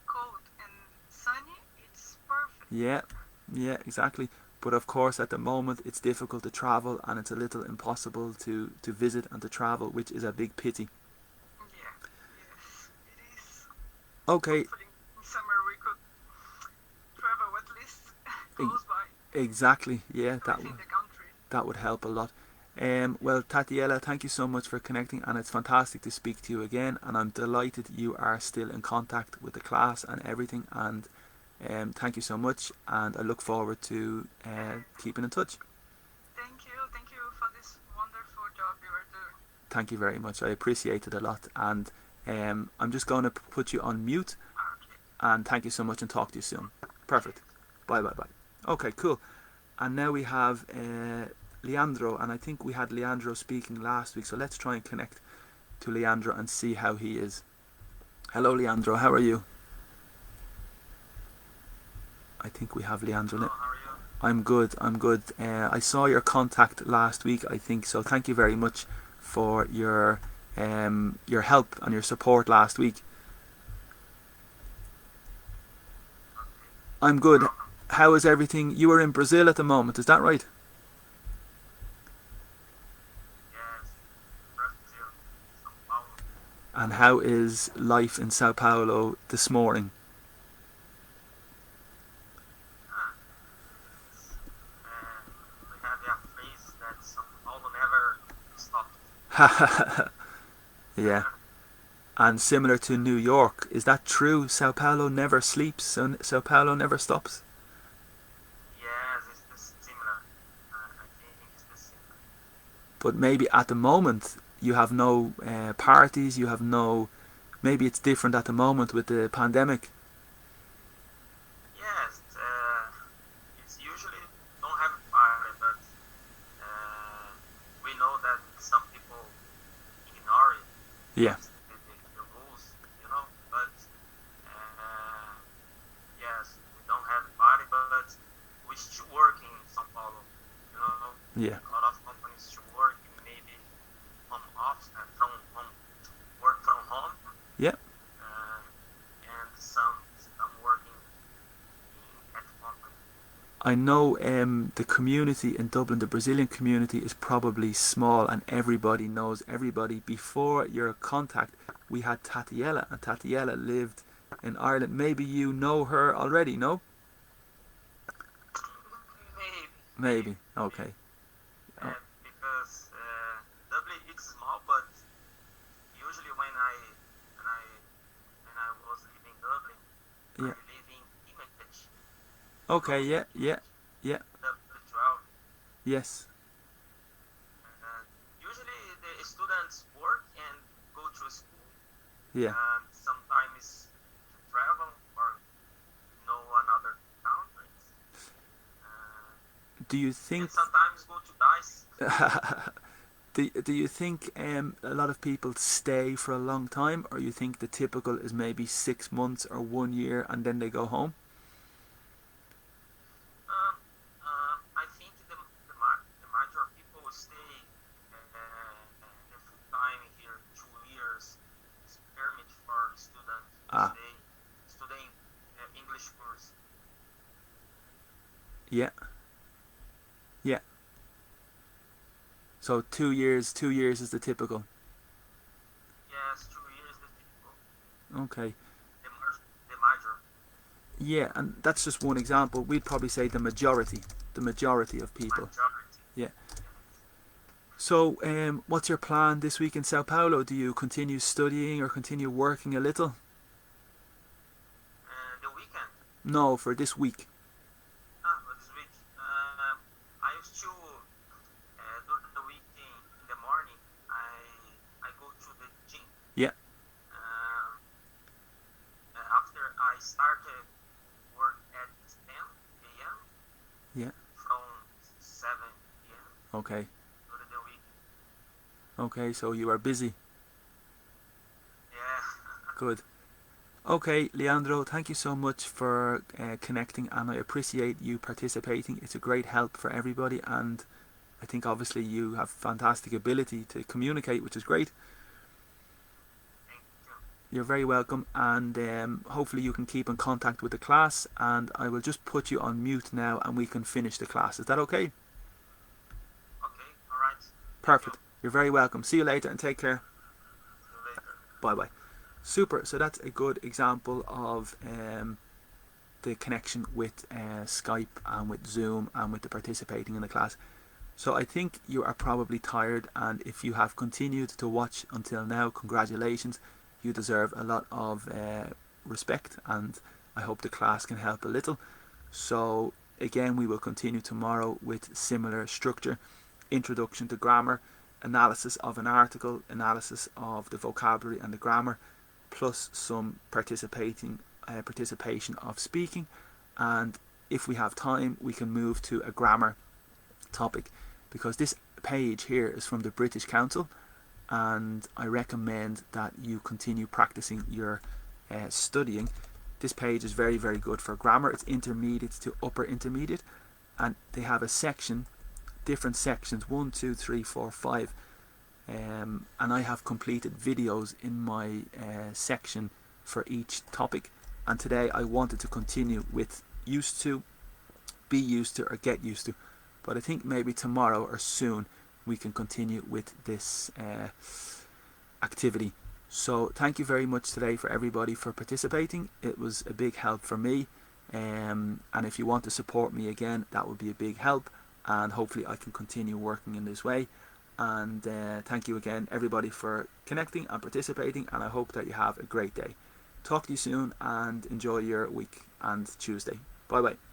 cold and sunny, it's perfect. Yeah, yeah, exactly. But of course, at the moment, it's difficult to travel, and it's a little impossible to visit and to travel, which is a big pity. Yeah, yes, it is. Okay. Hopefully in summer we could travel at least close by. Exactly. Yeah, Within the country. that would help a lot. Well, Tatiela, thank you so much for connecting, and it's fantastic to speak to you again. And I'm delighted you are still in contact with the class and everything. And thank you so much, and I look forward to keeping in touch. Thank you for this wonderful job you are doing. Thank you very much. I appreciate it a lot. And I'm just going to put you on mute. Okay. And thank you so much, and talk to you soon. Perfect. Bye. Okay, cool. And now we have Leandro, and I think we had Leandro speaking last week, so let's try and connect to Leandro and see how he is. Hello, Leandro. How are you? I think we have Leandro. Hello, how are you? I'm good. I saw your contact last week, I think, so thank you very much for your help and your support last week. I'm good. How is everything? You are in Brazil at the moment, is that right? Yes, Brazil, São Paulo. And how is life in Sao Paulo this morning? We have a phrase that São Paulo never stopped. Yeah. And similar to New York, is that true? Sao Paulo never sleeps, so Sao Paulo never stops? Yes, it's similar. I think it's similar. But maybe at the moment you have no parties, you have no... Maybe it's different at the moment with the pandemic. Yes, it's usually don't have a party, but we know that some people ignore it. Yeah. The rules, you know. But yes, we don't have a party, but we still work in São Paulo. You know. Yeah. A lot of companies still work maybe home office and from home, work from home. Yeah. And some working at the company. I know the community in Dublin, the Brazilian community, is probably small and everybody knows everybody. Before your contact, we had Tatiela, and Tatiela lived in Ireland. Maybe you know her already, no? Maybe. Okay. Because Dublin is small, but usually when I was living in Dublin, Yeah. I live in Image. Okay, yeah. Dublin 12. Yes. Usually the students work and go to school. Yeah. And sometimes to travel or know another countries. Do you think... And sometimes go to DICE. Do you think a lot of people stay for a long time, or you think the typical is maybe 6 months or 1 year and then they go home? I think the major people stay Yeah. Yeah. So 2 years. 2 years is the typical. Yes, 2 years the typical. Okay. The major. Yeah, and that's just one example. We'd probably say the majority of people. Majority. Yeah. So, what's your plan this week in Sao Paulo? Do you continue studying or continue working a little? The weekend. No, for this week. For this week. I used to during the week in the morning. I go to the gym. Yeah. After I started work at 10 a.m. Yeah. From 7 p.m. Okay. During the week. Okay, so you are busy. Yeah. Good. Okay, Leandro, thank you so much for connecting, and I appreciate you participating. It's a great help for everybody, and I think obviously you have fantastic ability to communicate, which is great. Thank you. You're very welcome, and hopefully you can keep in contact with the class, and I will just put you on mute now and we can finish the class. Is that okay? Okay, alright. Perfect. You're very welcome. See you later and take care. See you later. Bye bye. Super. So that's a good example of the connection with Skype and with Zoom and with the participating in the class. So I think you are probably tired, and if you have continued to watch until now, congratulations. You deserve a lot of respect, and I hope the class can help a little. So again, we will continue tomorrow with similar structure: introduction to grammar, analysis of an article, analysis of the vocabulary and the grammar, plus some participation of speaking, and if we have time we can move to a grammar topic, because this page here is from the British Council, and I recommend that you continue practicing your studying. This page is very, very good for grammar. It's intermediate to upper intermediate, and they have a section, different sections, 1, 2, 3, 4, 5, and I have completed videos in my section for each topic, and today I wanted to continue with used to, be used to, or get used to, but I think maybe tomorrow or soon we can continue with this activity. So thank you very much today for everybody for participating. It was a big help for me, and if you want to support me again, that would be a big help, and hopefully I can continue working in this way. And thank you again everybody for connecting and participating, and I hope that you have a great day. Talk to you soon, and enjoy your week and Tuesday. Bye bye.